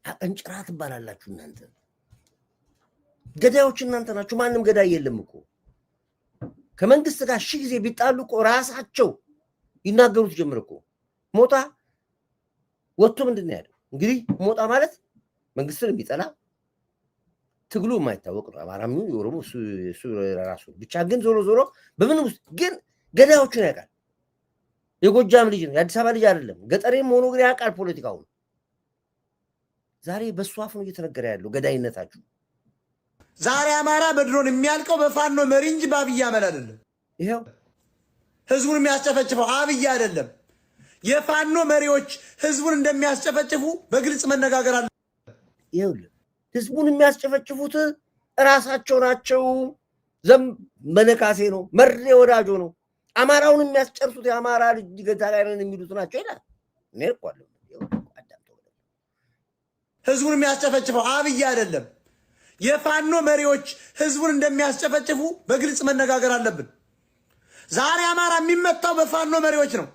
አቀንጭራ ትባላላችሁ እናንተ። ገዳዮች እናንተ ናችሁ። ማንም ገዳይ የለም እኮ። ከመንግስት ጋር ሺህ ጊዜ ቢጣሉ እኮ ራሳቸው ይናገሩት ጀምር እኮ። ሞጣ ወጥቶ ምንድን ነው ያለው? እንግዲህ ሞጣ ማለት መንግስትን የሚጠላ ትግሉ የማይታወቅ ነው። አማራም የኦሮሞ እሱ ራሱ ብቻ ግን ዞሮ በምን ውስጥ ግን ገዳዮቹን ያውቃል። የጎጃም ልጅ ነው፣ የአዲስ አበባ ልጅ አይደለም። ገጠሬም ሆኖ ግን ያውቃል ፖለቲካውን። ዛሬ በሱ አፍ ነው እየተነገረ ያለው ገዳይነታችሁ። ዛሬ አማራ በድሮን የሚያልቀው በፋኖ መሪ እንጂ በአብይ አህመድ አይደለም። ይሄው ህዝቡን የሚያስጨፈጭፈው አብይ አይደለም። የፋኖ መሪዎች ህዝቡን እንደሚያስጨፈጭፉ በግልጽ መነጋገር አለ። ይኸውልህ ህዝቡን የሚያስጨፈጭፉት እራሳቸው ናቸው። ዘመነ ካሴ ነው፣ መሬ ወዳጆ ነው፣ አማራውን የሚያስጨርሱት የአማራ ልጅ ገዳላይነን የሚሉት ናቸው ይላል። እኔ እኮ አለው ህዝቡን የሚያስጨፈጭፈው አብይ አይደለም። የፋኖ መሪዎች ህዝቡን እንደሚያስጨፈጭፉ በግልጽ መነጋገር አለብን። ዛሬ አማራ የሚመታው በፋኖ መሪዎች ነው።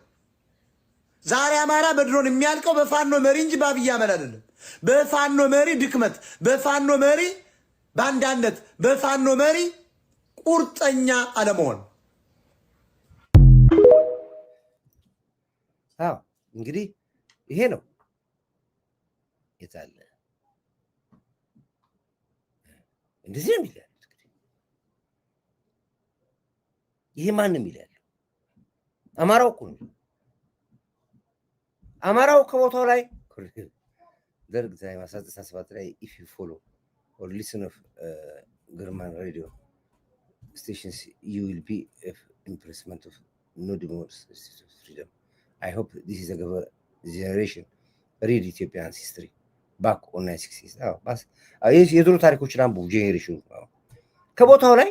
ዛሬ አማራ በድሮን የሚያልቀው በፋኖ መሪ እንጂ በአብይ አህመድ አይደለም። በፋኖ መሪ ድክመት፣ በፋኖ መሪ ባንዳነት፣ በፋኖ መሪ ቁርጠኛ አለመሆን። አዎ እንግዲህ ይሄ ነው የታለ እንደዚህ ነው የሚለው። ይሄ ማንም ይላል አማራው እኮ ነው። አማራው ከቦታው ላይ ደርግ ዛይ ማሳተሳስባት ላይ if you follow or listen of German radio stations you will be impressment of no democracy of freedom. I hope this is a generation read Ethiopian history back on 1960s. ባስ የድሮ ታሪኮችን አንብቡ። ጄኔሬሽኑ ከቦታው ላይ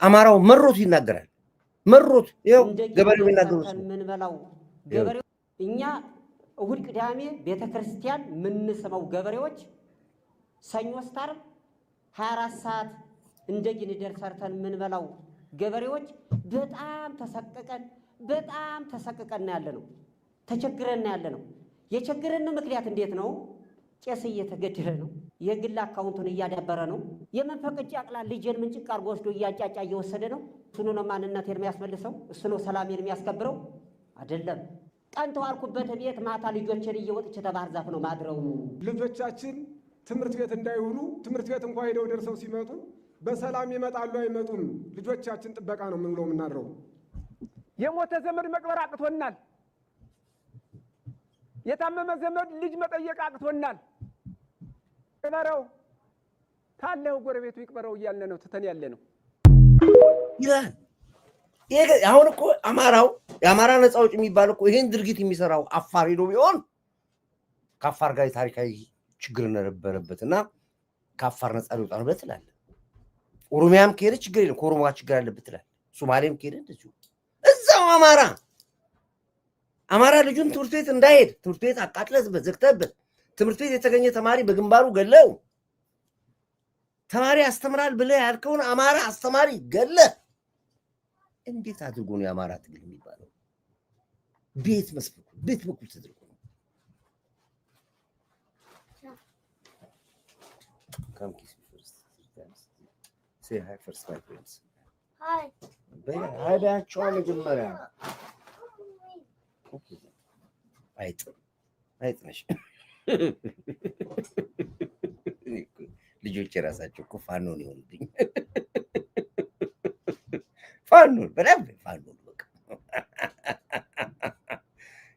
አማራው መሮት ይናገራል። መሮት ይኸው ገበሬው የሚናገሩት ምን በላው ገበሬው እኛ እሁድ ቅዳሜ ቤተክርስቲያን ምንስመው ገበሬዎች ሰኞ ስታር 24 ሰዓት እንደ ጊኒደር ሰርተን ምን በላው ገበሬዎች በጣም ተሰቀቀን ያለነው ተቸግረን ያለነው። የቸግረን ምክንያት እንዴት ነው? ቄስ እየተገደለ ነው። የግል አካውንቱን እያዳበረ ነው። የመንፈቅጭ አቅላ ልጅን ምንጭቅ አርጎ ወስዶ እያጫጫ እየወሰደ ነው። እሱ ነው ማንነቴን የሚያስመልሰው? እሱ ነው ሰላሜን የሚያስከብረው? አይደለም። ቀን ተዋልኩበት ቤት ማታ ልጆችን እየወጥቼ ተባህር ዛፍ ነው ማድረው። ልጆቻችን ትምህርት ቤት እንዳይውሉ ትምህርት ቤት እንኳን ሄደው ደርሰው ሲመጡ በሰላም ይመጣሉ አይመጡም? ልጆቻችን ጥበቃ ነው ምን ብሎ የምናድረው? የሞተ ዘመድ መቅበር አቅቶናል። የታመመ ዘመድ ልጅ መጠየቅ አቅቶናል። ቅበረው ታለው ጎረቤቱ ይቅበረው እያልን ነው ትተን ያለ ነው ይላል። አሁን እኮ አማራው የአማራ ነፃ አውጪ የሚባል እኮ ይሄን ድርጊት የሚሰራው አፋር ሄዶ ቢሆን ከአፋር ጋር ታሪካዊ ችግር ነበረበትና ከአፋር ነፃ ሊወጣ ነው ብለህ ትላለህ። ኦሮሚያም ከሄደ ችግር የለም ከኦሮሞ ጋር ችግር አለበት ትላለህ። ሶማሌም ከሄደ እንደዚሁ እዛው አማራ ልጁን ትምህርት ቤት እንዳይሄድ ትምህርት ቤት አቃጥለህበት ዘግተህበት ትምህርት ቤት የተገኘ ተማሪ በግንባሩ ገለው ተማሪ ያስተምራል ብለህ ያልከውን አማራ አስተማሪ ገለህ እንዴት አድርጎ ነው የአማራ ትግል የሚባለው? ቤት በኩል ተደርጎ ነው። Come kiss me first. Say hi first, my friends. Hi. Hi, ባያቸው መጀመሪያ አይጥ ነሽ። ልጆች የራሳቸው እኮ ፋኖን ይሆኑልኝ። ፋኖን በደንብ ፋኖን በቃ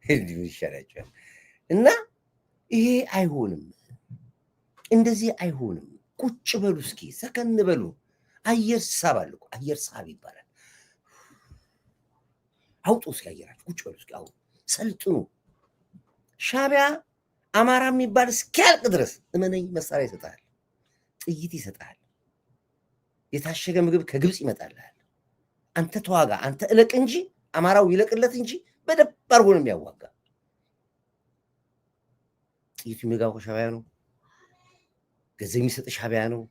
እንዲሁ ይሻላቸዋል። እና ይሄ አይሆንም፣ እንደዚህ አይሆንም። ቁጭ በሉ እስኪ፣ ሰከን በሉ። አየር ሳብ አለ እኮ አየር ሳብ ይባላል። አውጡ እስኪ አየራችሁ፣ ቁጭ በሉ እስኪ፣ አውጡ፣ ሰልጥኑ። ሻቢያ አማራ የሚባል እስኪያልቅ ድረስ እመነኝ መሳሪያ ይሰጣል፣ ጥይት ይሰጣል፣ የታሸገ ምግብ ከግብፅ ይመጣልሃል። አንተ ተዋጋ፣ አንተ እለቅ እንጂ አማራው ይለቅለት እንጂ በደንብ አድርጎ ነው የሚያዋጋ። ጥይቱ የሚገባው ከሻቢያ ነው፣ ገንዘብ የሚሰጥ ሻቢያ ነው።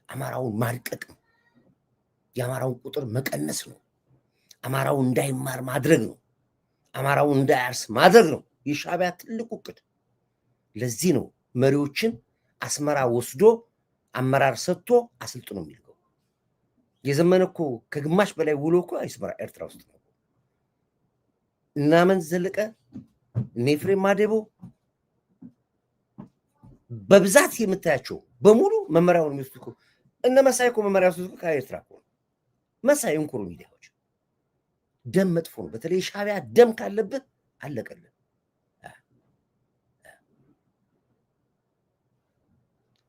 አማራውን ማድቀቅ ነው፣ የአማራውን ቁጥር መቀነስ ነው፣ አማራውን እንዳይማር ማድረግ ነው፣ አማራውን እንዳያርስ ማድረግ ነው የሻቢያ ትልቁ እቅድ። ለዚህ ነው መሪዎችን አስመራ ወስዶ አመራር ሰጥቶ አሰልጥኖ የሚልከው። የዘመነ እኮ ከግማሽ በላይ ውሎ እኮ አስመራ ኤርትራ ውስጥ ነው። እነ አመንዝ ዘለቀ እነ ኤፍሬም ማዴቦ በብዛት የምታያቸው በሙሉ መመሪያውን የሚወስዱ እኮ እነ መሳይ እኮ መመሪያ ወስዱ ከኤርትራ እኮ መሳይ እንኩሩ ሚዲያዎች። ደም መጥፎ ነው። በተለይ ሻቢያ ደም ካለበት አለቀልን።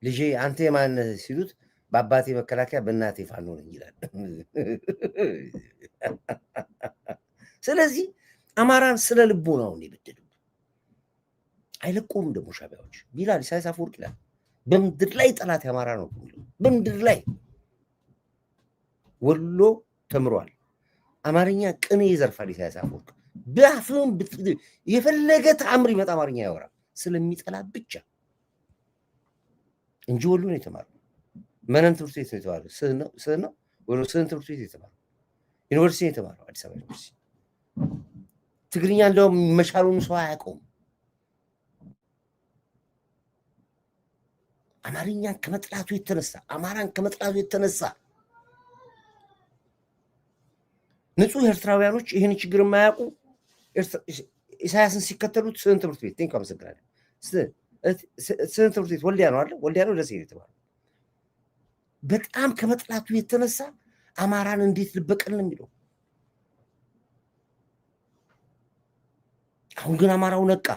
ልጄ አንተ የማን ሲሉት በአባቴ መከላከያ በእናቴ ፋኖ ነኝ ይላል። ስለዚህ አማራን ስለ ልቦናው ነው የበደሉት። አይለቁም ደግሞ ሻቢያዎች ቢላል ኢሳያስ አፈወርቅ ይላል በምድር ላይ ጠላት የአማራ ነው የሚለው። በምድር ላይ ወሎ ተምሯል፣ አማርኛ ቅኔ ይዘርፋል ኢሳያስ አፈወርቅ። በአፍም የፈለገ ተአምር ይመጣ አማርኛ ያወራል ስለሚጠላ ብቻ እንጂ ወሎ ነው የተማረው። መነን ትምህርት ቤት ነው የተማረው። ስህን ነው ወሎ ስህን ትምህርት ቤት የተማረው። ዩኒቨርሲቲ ነው የተማረው፣ አዲስ አበባ ዩኒቨርሲቲ። ትግርኛ እንደውም መቻሉን ሰው አያውቀውም። አማርኛን ከመጥላቱ የተነሳ አማራን ከመጥላቱ የተነሳ ንጹህ ኤርትራውያኖች ይህን ችግር የማያውቁ ኢሳያስን ሲከተሉት ስህን ትምህርት ቤት ቴንክ አመሰግናለሁ። ስህን ትምህርት ቤት ወልዲያ ነው አይደል? ወልዲያ ነው ደሴ ነው የተባለው። በጣም ከመጥላቱ የተነሳ አማራን እንዴት ልበቀል ነው የሚለው። አሁን ግን አማራው ነቃ።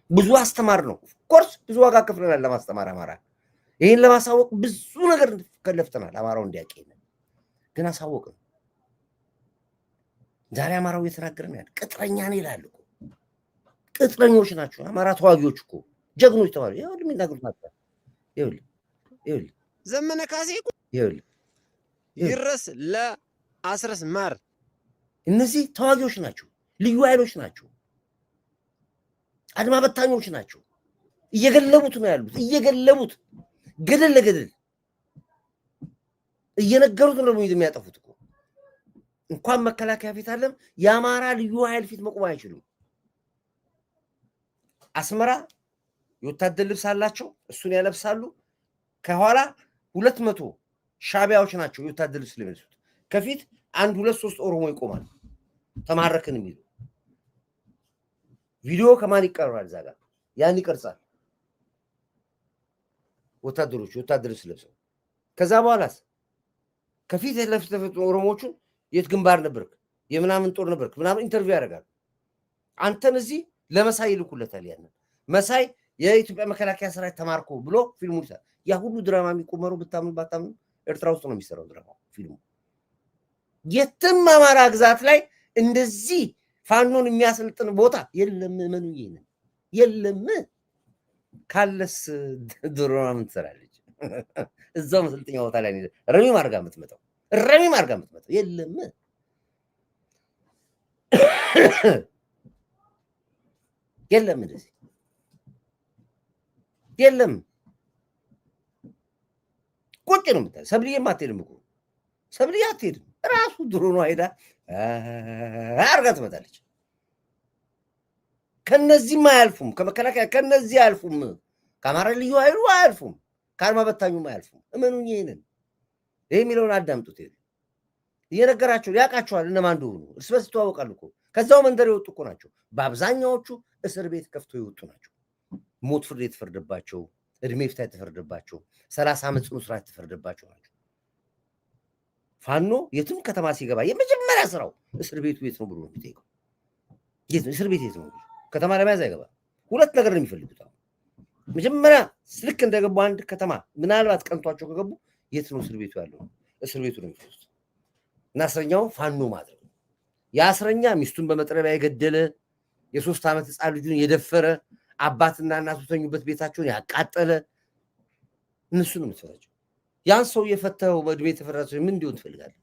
ብዙ አስተማር ነው ኮርስ ብዙ ዋጋ ከፍለናል ለማስተማር አማራ። ይህን ለማሳወቅ ብዙ ነገር ከለፍተናል አማራው እንዲያውቅ። ግን አሳወቅ ነው። ዛሬ አማራው እየተናገረ ነው ያለ ቅጥረኛ ነው ይላል እኮ። ቅጥረኞች ናቸው አማራ ተዋጊዎች እኮ ጀግኖች ተዋጊ ይሁን የሚናገሩት ናቸው። ይሁን ዘመነ ካሴ እኮ ይረስ ለአስረስ ማር እነዚህ ተዋጊዎች ናቸው፣ ልዩ ኃይሎች ናቸው፣ አድማ በታኞች ናቸው። እየገለቡት ነው ያሉት፣ እየገለቡት ገደል ለገደል እየነገሩት ነው የሚያጠፉት እኮ። እንኳን መከላከያ ፊት አለም የአማራ ልዩ ኃይል ፊት መቆም አይችሉም። አስመራ የወታደር ልብስ አላቸው፣ እሱን ያለብሳሉ። ከኋላ 200 ሻቢያዎች ናቸው የወታደር ልብስ ለብሱት። ከፊት 1 2 3 ኦሮሞ ይቆማል ተማረክን የሚሉ ቪዲዮ ከማን ይቀርባል? እዛ ጋር ያን ይቀርጻል ወታደሮች የወታደር ልብስ ለብሰው። ከዛ በኋላስ ከፊት ለፊት ኦሮሞዎቹን የት ግንባር ነበርክ የምናምን ጦር ነበርክ ምናምን ኢንተርቪው ያደርጋሉ። አንተን እዚህ ለመሳይ ይልኩለታል። ያንን መሳይ የኢትዮጵያ መከላከያ ሰራዊት ተማርኮ ብሎ ፊልሙ ይሰራል። ያ ሁሉ ድራማ የሚቆመረው ብታምን ባታምን ኤርትራ ውስጥ ነው የሚሰራው ድራማ ፊልሙ። የትም አማራ ግዛት ላይ እንደዚህ ፋኖን የሚያሰልጥን ቦታ የለም። መኑ ይሄንን የለም። ካለስ ድሮማ ምን ትሰራለች? እዛው መሰልጥኛ ቦታ ላይ ረሚ ማርጋ የምትመጣው የለም። የለም እንደዚህ የለም። ቁጭ ነው የምታየው። ሰብልዬም አትሄድም እኮ ሰብልዬ አትሄድም። ራሱ ድሮ ነው ሄዳ አርጋ ትመጣለች። ከነዚህም አያልፉም፣ ከመከላከያ ከነዚህ አያልፉም፣ ከአማራ ልዩ ኃይሉ አያልፉም፣ ከአድማ በታኙም አያልፉም። እመኑኝ ይሄንን ይሄ የሚለውን አዳምጡት። እየነገራቸው ያውቃቸዋል እነማን እንደሆኑ እርስ በርስ ይተዋወቃሉ እኮ። ከዛው መንደር የወጡ እኮ ናቸው። በአብዛኛዎቹ እስር ቤት ከፍቶ የወጡ ናቸው። ሞት ፍርድ የተፈረደባቸው፣ እድሜ ፍታ የተፈረደባቸው፣ 30 ዓመት ጽኑ እስራት የተፈረደባቸው ናቸው። ፋኖ የትም ከተማ ሲገባ የመጀመሪያ ስራው እስር ቤቱ የት ነው ብሎ ነው የሚጠይቀው። እስር ቤት የት ነው? ከተማ ለመያዝ አይገባ። ሁለት ነገር ነው የሚፈልጉት። መጀመሪያ ልክ እንደገቡ አንድ ከተማ ምናልባት ቀንቷቸው ከገቡ የት ነው እስር ቤቱ ያለው? እስር ቤቱ ነው የሚፈልጉት። እና እስረኛው ፋኖ ማድረግ ነው። የአስረኛ ሚስቱን በመጥረቢያ የገደለ የ3 ዓመት ህፃን ልጁን የደፈረ አባትና እናቱ ተኙበት ቤታቸውን ያቃጠለ እነሱ ነው የምትፈራቸው። ያን ሰው የፈተው በእድሜ የተፈረሰው ምን እንዲሆን ትፈልጋለህ?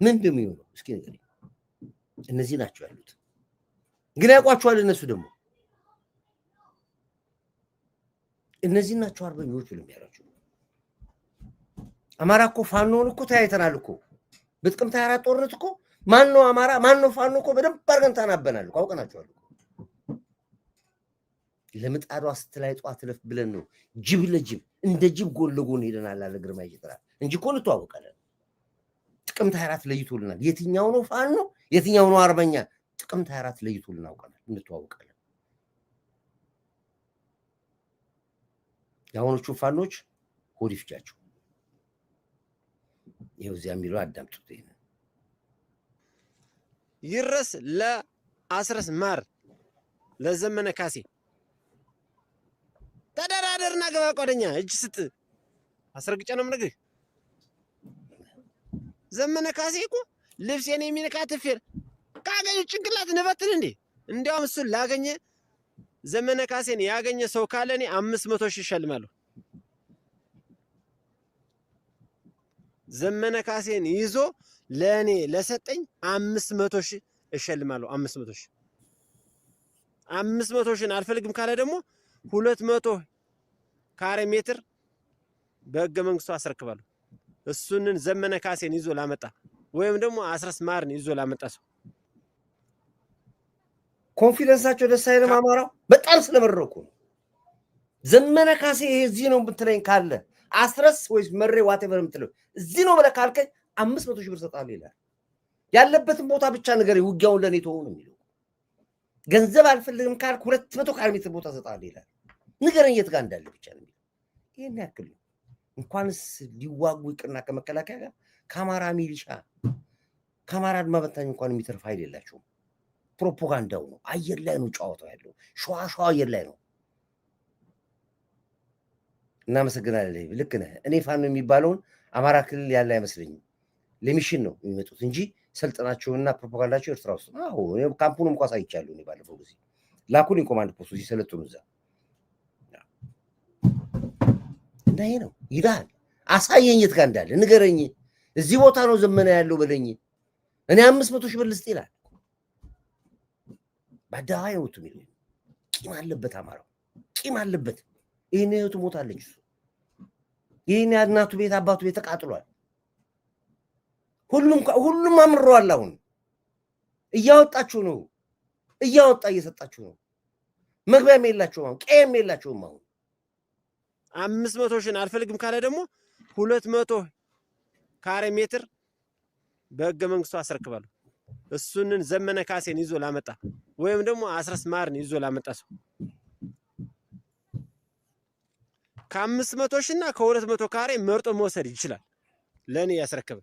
ምን እንደሚሆነው እስኪ ንገረኝ። እነዚህ ናቸው ያሉት። ግን ያውቋቸዋል። እነሱ ደግሞ እነዚህ ናቸው አርበኞች ብለው የሚያሏቸው። አማራ እኮ ፋኖን እኮ ተያይተናል እኮ በጥቅምት 24 ጦርነት እኮ ማን ነው አማራ ማን ነው ፋኖ እኮ በደንብ አድርገን ታናበናል እኮ አውቀናቸዋል። ለምጣዷ ስትላይ ጧት ለፍ ብለን ነው ጅብ ለጅብ እንደ ጅብ ጎን ለጎን ሄደናል አለ ግርማ ይችላል እንጂ እኮ እንተዋወቃለን። ጥቅምት 24 ለይቶልናል። የትኛው ነው ፋኖ የትኛው ነው አርበኛ? ጥቅምት 24 ለይቶልን አውቀናል፣ እንተዋወቃለን። የአሁኖቹ ፋኖች ሆድ ይፍጃቸው። ይኸው እዚያ የሚለው አዳምጡት። ይረስ ለአስረስ ማር ለዘመነ ካሴ ተደራደርና ገባ ቆደኛ እጅ ስጥ አስረግጬ ነው የምነግርህ። ዘመነ ካሴ እኮ ልብሴን የሚነካ ትፌር ካገኘ ጭንቅላት ንበትን እንዴ! እንዲያውም እሱን ላገኘ ዘመነ ካሴን ያገኘ ሰው ካለ እኔ 500 ሺህ እሸልማለሁ። ዘመነ ካሴን ይዞ ለኔ ለሰጠኝ 500 ሺህ እሸልማለሁ። 500 ሺህ 500 ሺህን አልፈልግም ካለ ደግሞ 200 ካሬ ሜትር በህገ መንግስቱ አስረክባለሁ። እሱንን ዘመነ ካሴን ይዞ ላመጣ ወይም ደግሞ አስረስ ማርን ይዞ ላመጣ ሰው ኮንፊደንሳቸው ደስ አይልም። አማራው በጣም ስለመረቁ ዘመነ ካሴ እዚህ ነው ብትለኝ ካለ አስረስ ወይስ መሬ ዋቴቨር የምትለው እዚህ ነው ብለህ ካልከኝ 500 ሺህ ብር ሰጣለሁ ይላል። ያለበትን ቦታ ብቻ ነገር ውጊያውን ለኔ ተወው ነው የሚለው። ገንዘብ አልፈልግም ካልክ 200 ካሬ ሜትር ቦታ ሰጣለሁ ይላል። ንገረኝ የት ጋር እንዳለ ብቻ ነው። ይሄን ያክል እንኳንስ ሊዋጉ ይቅርና ከመከላከያ ጋር ከአማራ ሚሊሻ ከአማራ አድማ በታኝ እንኳን የሚተርፍ ኃይል የላቸውም። ፕሮፓጋንዳው ነው። አየር ላይ ነው ጨዋታው ያለው። ሸዋ አየር ላይ ነው። እናመሰግናለን። ልክ ነህ። እኔ ፋኖ የሚባለውን አማራ ክልል ያለ አይመስለኝም። ለሚሽን ነው የሚመጡት እንጂ ሰልጥናቸውና ፕሮፓጋንዳቸው ኤርትራ ውስጥ ነው። አዎ ካምፑንም እንኳን ሳይቻለሁ እኔ ባለፈው ጊዜ ላኩልኝ ኮማንድ ፖስቱ ሲሰለጥኑ እዛ እና ይሄ ነው ይላል። አሳየኝ የት ጋር እንዳለ ንገረኝ። እዚህ ቦታ ነው ዘመነ ያለው በለኝ። እኔ 500 ሺህ ብር ልስጥ ይላል። በአደባባይ ነው የሚለው። ቂም አለበት አማራው፣ ቂም አለበት። ይሄን ህይወቱ ሞታለች እሱ። ይሄን እናቱ ቤት አባቱ ቤት ተቃጥሏል። ሁሉም አምሯል። አሁን እያወጣችሁ ነው፣ እያወጣ እየሰጣችሁ ነው። መግቢያም የላቸውም አሁን፣ ቀየም የላቸውም አሁን። 500 ሺህን አልፈልግም ካለ ደግሞ 200 ካሬ ሜትር በህገ መንግስቱ አስረክባለሁ። እሱንን ዘመነ ካሴን ይዞ ላመጣ ወይም ደግሞ አስረስ ማርን ይዞ ላመጣ ሰው ከ500 ሺህና ከ200 ካሬ መርጦ መውሰድ ይችላል። ለኔ ያስረክብ።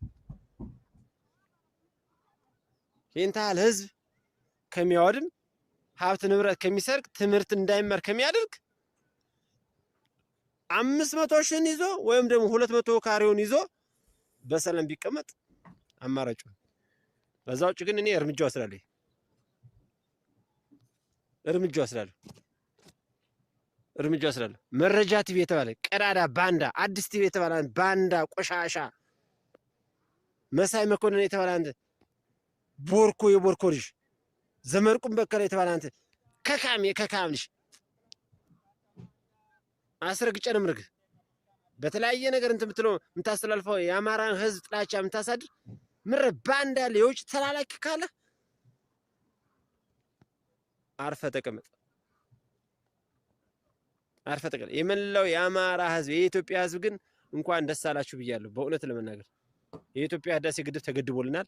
ይንታል ህዝብ ከሚያወድም ሀብት ንብረት ከሚሰርቅ ትምህርት እንዳይመር ከሚያደርግ 500 ሺህን ይዞ ወይም ደግሞ 200 ካሬውን ይዞ በሰላም ቢቀመጥ አማራጭ ነው። በዛው ውጭ ግን እኔ እርምጃ ወስዳለሁ። መረጃ ቲቪ የተባለ ቀዳዳ ባንዳ፣ አዲስ ቲቪ የተባለ ባንዳ ቆሻሻ፣ መሳይ መኮንን የተባለ አንተ ቦርኮ የቦርኮ ልጅ፣ ዘመርቁም በከለ የተባለ አንተ ከካም ልጅ አስረግጬ ነው የምርግህ። በተለያየ ነገር እንትን ብትለው የምታስተላልፈው የአማራን ህዝብ ጥላቻ የምታሳድር ምረ ባንዳ ያለ የውጭ ተላላኪ ካለ አርፈ ተቀመጥ። የመላው የአማራ ህዝብ የኢትዮጵያ ህዝብ ግን እንኳን ደስ አላችሁ ብያለሁ። በእውነት ለመናገር የኢትዮጵያ ህዳሴ ግድብ ተገድቦልናል።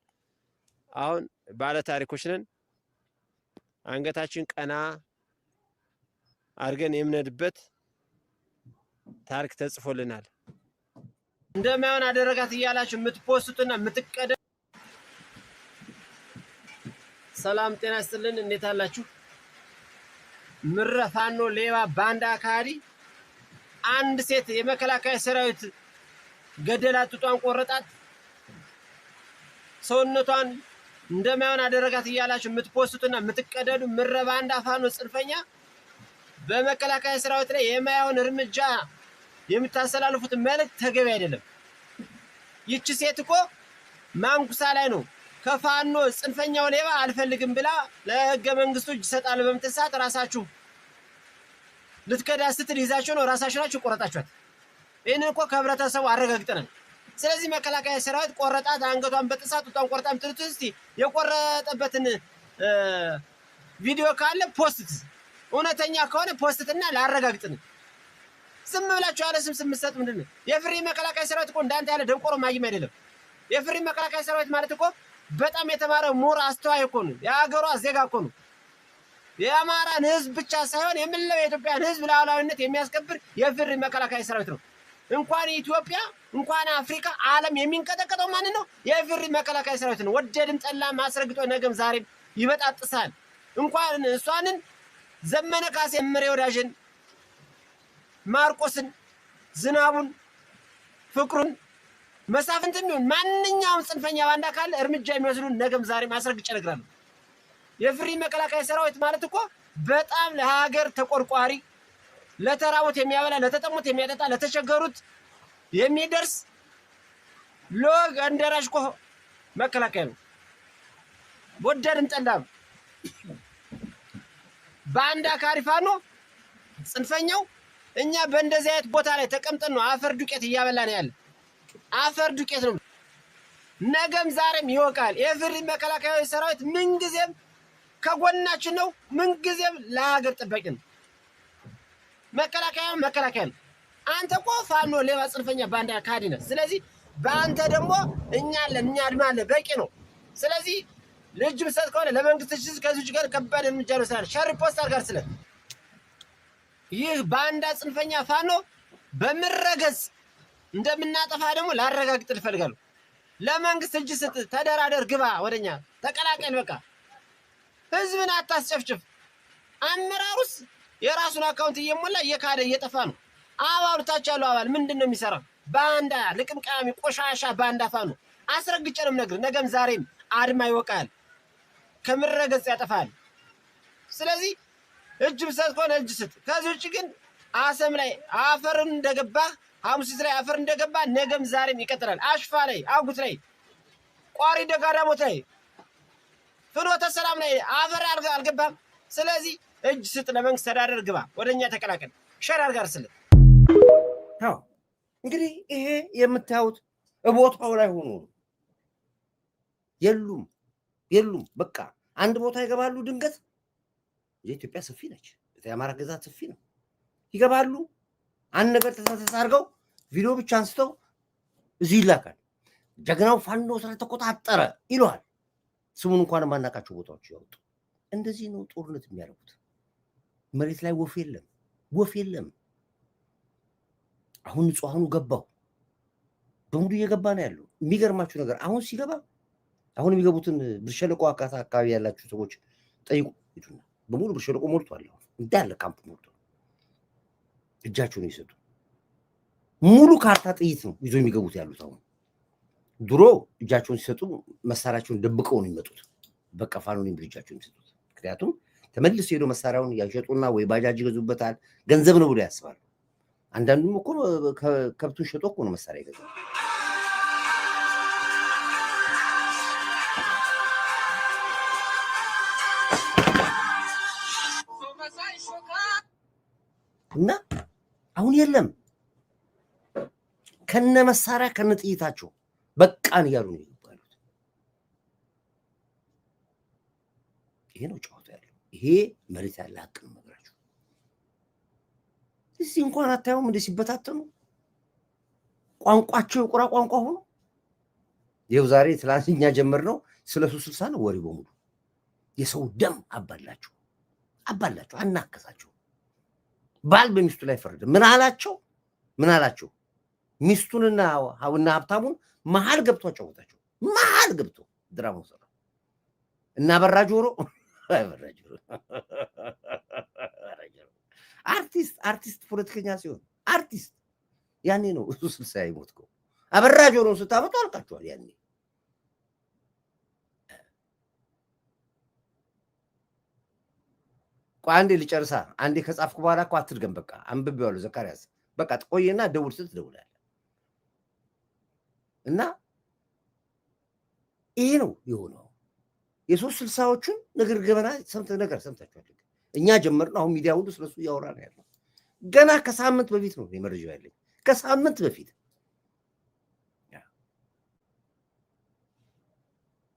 አሁን ባለ ታሪኮች ነን። አንገታችን ቀና አድርገን የምንሄድበት ታሪክ ተጽፎልናል። እንደማይሆን አደረጋት እያላችሁ የምትፖስቱና የምትቀደ ሰላም ጤና ይስጥልን። እንዴት አላችሁ? ምረፋኖ ሌባ ባንዳ ካዲ አንድ ሴት የመከላከያ ሰራዊት ገደላት፣ ጡጧን ቆረጣት፣ ሰውነቷን እንደማይሆን አደረጋት እያላችሁ የምትፖስቱና የምትቀደዱ ምረባንዳ ፋኖ ጽንፈኛ በመከላከያ ሰራዊት ላይ የማይሆን እርምጃ የምታስተላልፉት መልእክት ተገቢ አይደለም። ይቺ ሴት እኮ ማንኩሳ ላይ ነው ከፋኖ ጽንፈኛው ሌባ አልፈልግም ብላ ለህገ መንግስቱ እጅ ሰጣለ በመተሳት ራሳችሁ ልትከዳ ስትል ይዛችሁ ነው ራሳችሁ ናችሁ ቆረጣችኋት። ይሄን እኮ ከህብረተሰቡ አረጋግጠናል። ስለዚህ መከላከያ ሰራዊት ቆረጣት፣ አንገቷን በጥሳት ጡቷን ቆርጣም ትልቱ እስቲ የቆረጠበትን ቪዲዮ ካለ ፖስት፣ እውነተኛ ከሆነ ፖስትና ላረጋግጥን። ዝም ብላችሁ ያለ ስም የምትሰጥ ምንድነው? የፍሪ መከላከያ ሰራዊት እኮ እንዳንተ ያለ ደንቆሮ ማይም አይደለም። የፍሪ መከላከያ ሰራዊት ማለት እኮ በጣም የተማረ ምሁር አስተዋይ እኮ ነው። የሀገሯ ዜጋ እኮ ነው። የአማራን ህዝብ ብቻ ሳይሆን የመላው የኢትዮጵያን ህዝብ ሉዓላዊነት የሚያስከብር የፍሪ መከላከያ ሰራዊት ነው። እንኳን ኢትዮጵያ እንኳን አፍሪካ ዓለም የሚንቀጠቀጠው ማን ነው? የፍሪ መከላከያ ሰራዊት ነው። ወደድም ጠላም አስረግጦ ነገም ዛሬም ይበጣጥሳል። እንኳን እሷንን ዘመነ ካሴ ምሬ ወዳጅን ማርቆስን ዝናቡን ፍቅሩን መሳፍንትም ይሁን ማንኛውም ጽንፈኛ ባንዳ ካለ እርምጃ የሚወስዱን ነገም ዛሬም አስረግጬ እነግራለሁ። የፍሪ መከላከያ ሰራዊት ማለት እኮ በጣም ለሀገር ተቆርቋሪ፣ ለተራቡት የሚያበላ፣ ለተጠሙት የሚያጠጣ፣ ለተቸገሩት የሚደርስ ሎግ እንደራሽ እኮ መከላከያ ነው። ወደድን ጠላም ባንዳ ካሪፋኖ ጽንፈኛው እኛ በእንደዚህ አይነት ቦታ ላይ ተቀምጠን ነው አፈር ዱቄት እያበላን ያለ። አፈር ዱቄት ነው። ነገም ዛሬም ይወቃል። የፍሪ መከላከያ ሰራዊት ምን ጊዜም ከጎናችን ነው። ምን ጊዜም ለሀገር ጠባቂ ነው። መከላከያ አንተ እኮ ፋኖ ሌባ ጽንፈኛ ባንዳ ካዲነ። ስለዚህ በአንተ ደግሞ እኛ አድማለ በቂ ነው። ስለዚህ ልጅ ብሰጥ ከሆነ ለመንግስት እጅ ከዚህ ጋር ከባድ እርምጃ ነው ስላል ሸር ፖስት አድርጋር ስለ ይህ ባንዳ ጽንፈኛ ፋኖ በመረገጽ እንደምናጠፋ ደግሞ ላረጋግጥ ልፈልጋለሁ። ለመንግስት እጅ ስጥ፣ ተደራደር፣ ግባ ወደኛ ተቀላቀል። በቃ ህዝብን አታስጨፍጭፍ። አመራሩስ የራሱን አካውንት እየሞላ እየካደ እየጠፋ ነው። አባሉ ታች ያለው አባል ምንድነው የሚሰራው? ባንዳ ልቅምቃሚ ቆሻሻ ባንዳ ፋኖ። አስረግጨንም ነገር ነገም ዛሬም አድማ ይወቃል፣ ከምረገጽ ያጠፋል። ስለዚህ እጅ ብሰጥ ከሆነ እጅ ስጥ። ከዚህ ውጭ ግን አሰም ላይ አፈርን እንደገባ ሐሙሲት ላይ አፈር እንደገባ ነገም ዛሬም ይቀጥላል። አሽፋ ላይ አጉት ላይ ቋሪ ደጋዳሞት ላይ ፍኖተ ሰላም ላይ አፈር አልገባም። ስለዚህ እጅ ስጥ፣ ለመንግስት ተዳደር፣ ግባ፣ ወደኛ ተቀላቀል፣ ሸር አድርጋር ስለ ታው እንግዲህ ይሄ የምታዩት ቦታው ላይ ሆኖ የሉም በቃ አንድ ቦታ ይገባሉ። ድንገት የኢትዮጵያ ሰፊ ነች፣ የአማራ ግዛት ሰፊ ነው። ይገባሉ፣ አንድ ነገር ተሳሳርገው ቪዲዮ ብቻ አንስተው እዚህ ይላካል። ጀግናው ፋኖ ስለተቆጣጠረ ይሏል። ስሙን እንኳን ማናቃቸው ቦታዎች ያወጡ። እንደዚህ ነው ጦርነት የሚያደርጉት። መሬት ላይ ወፍ የለም። አሁን ንጹሃኑ ገባው በሙሉ እየገባ ነው ያለው። የሚገርማችሁ ነገር አሁን ሲገባ አሁን የሚገቡትን ብርሸለቆ አካባቢ ያላችሁ ሰዎች ጠይቁ። በሙሉ ብርሸለቆ ሞልቷል። እንዳለ ካምፕ ሞልቷል። እጃቸውን ይሰጡ። ሙሉ ካርታ ጥይት ነው ይዞ የሚገቡት ያሉት። አሁን ድሮ እጃቸውን ሲሰጡ መሳሪያቸውን ደብቀው ነው የሚመጡት። በቃ ፋኖን እጃቸውን ይሰጡት። ምክንያቱም ተመልሶ ሄዶ መሳሪያውን ያሸጡና ወይ ባጃጅ ይገዙበታል፣ ገንዘብ ነው ብሎ ያስባሉ። አንዳንዱም እኮ ከብቱን ሸጦ እኮ ነው መሳሪያ ይገዛል። እና አሁን የለም ከነ መሳሪያ ከነ ጥይታቸው በቃን እያሉ ነው የሚባሉት። ይሄ ነው ጨዋታው ያለው። ይሄ መሬት ያለ ሀቅ ነው ነገራቸው። እዚህ እንኳን አታዩም እንደ ሲበታተኑ ቋንቋቸው የቁራ ቋንቋ ሆኖ ይኸው ዛሬ ትላንትኛ ጀመር ነው ስለሱ 60 ነው ወሬ በሙሉ የሰው ደም አባላቸው አናከሳቸው። ባል በሚስቱ ላይ ፈረደ። ምን አላቸው? ሚስቱንና ሀብታሙን መሀል ገብቶ አጫወታቸው። መሀል ገብቶ ድራማው ሰራ እና በራጆሮ አርቲስት ፖለቲከኛ ሲሆን አርቲስት ያኔ ነው እሱ 60 ይሞትከው። አበራጆሮን ስታመጡ አልቃቸዋል። ያኔ አንዴ ልጨርሳ። አንዴ ከጻፍኩ በኋላ እኮ አትድገም። በቃ አንብቤዋለሁ። ዘካርያስ በቃ ቆየና ደውል ስትል ትደውላለህ። እና ይሄ ነው የሆነው። የ360ዎቹን ነገር ገበና ሰምታችኋል። እኛ ጀመርን። አሁን ሚዲያ ሁሉ ስለሱ እያወራ ነው ያለው። ገና ከሳምንት በፊት ነው መረጃው ያለኝ። ከሳምንት በፊት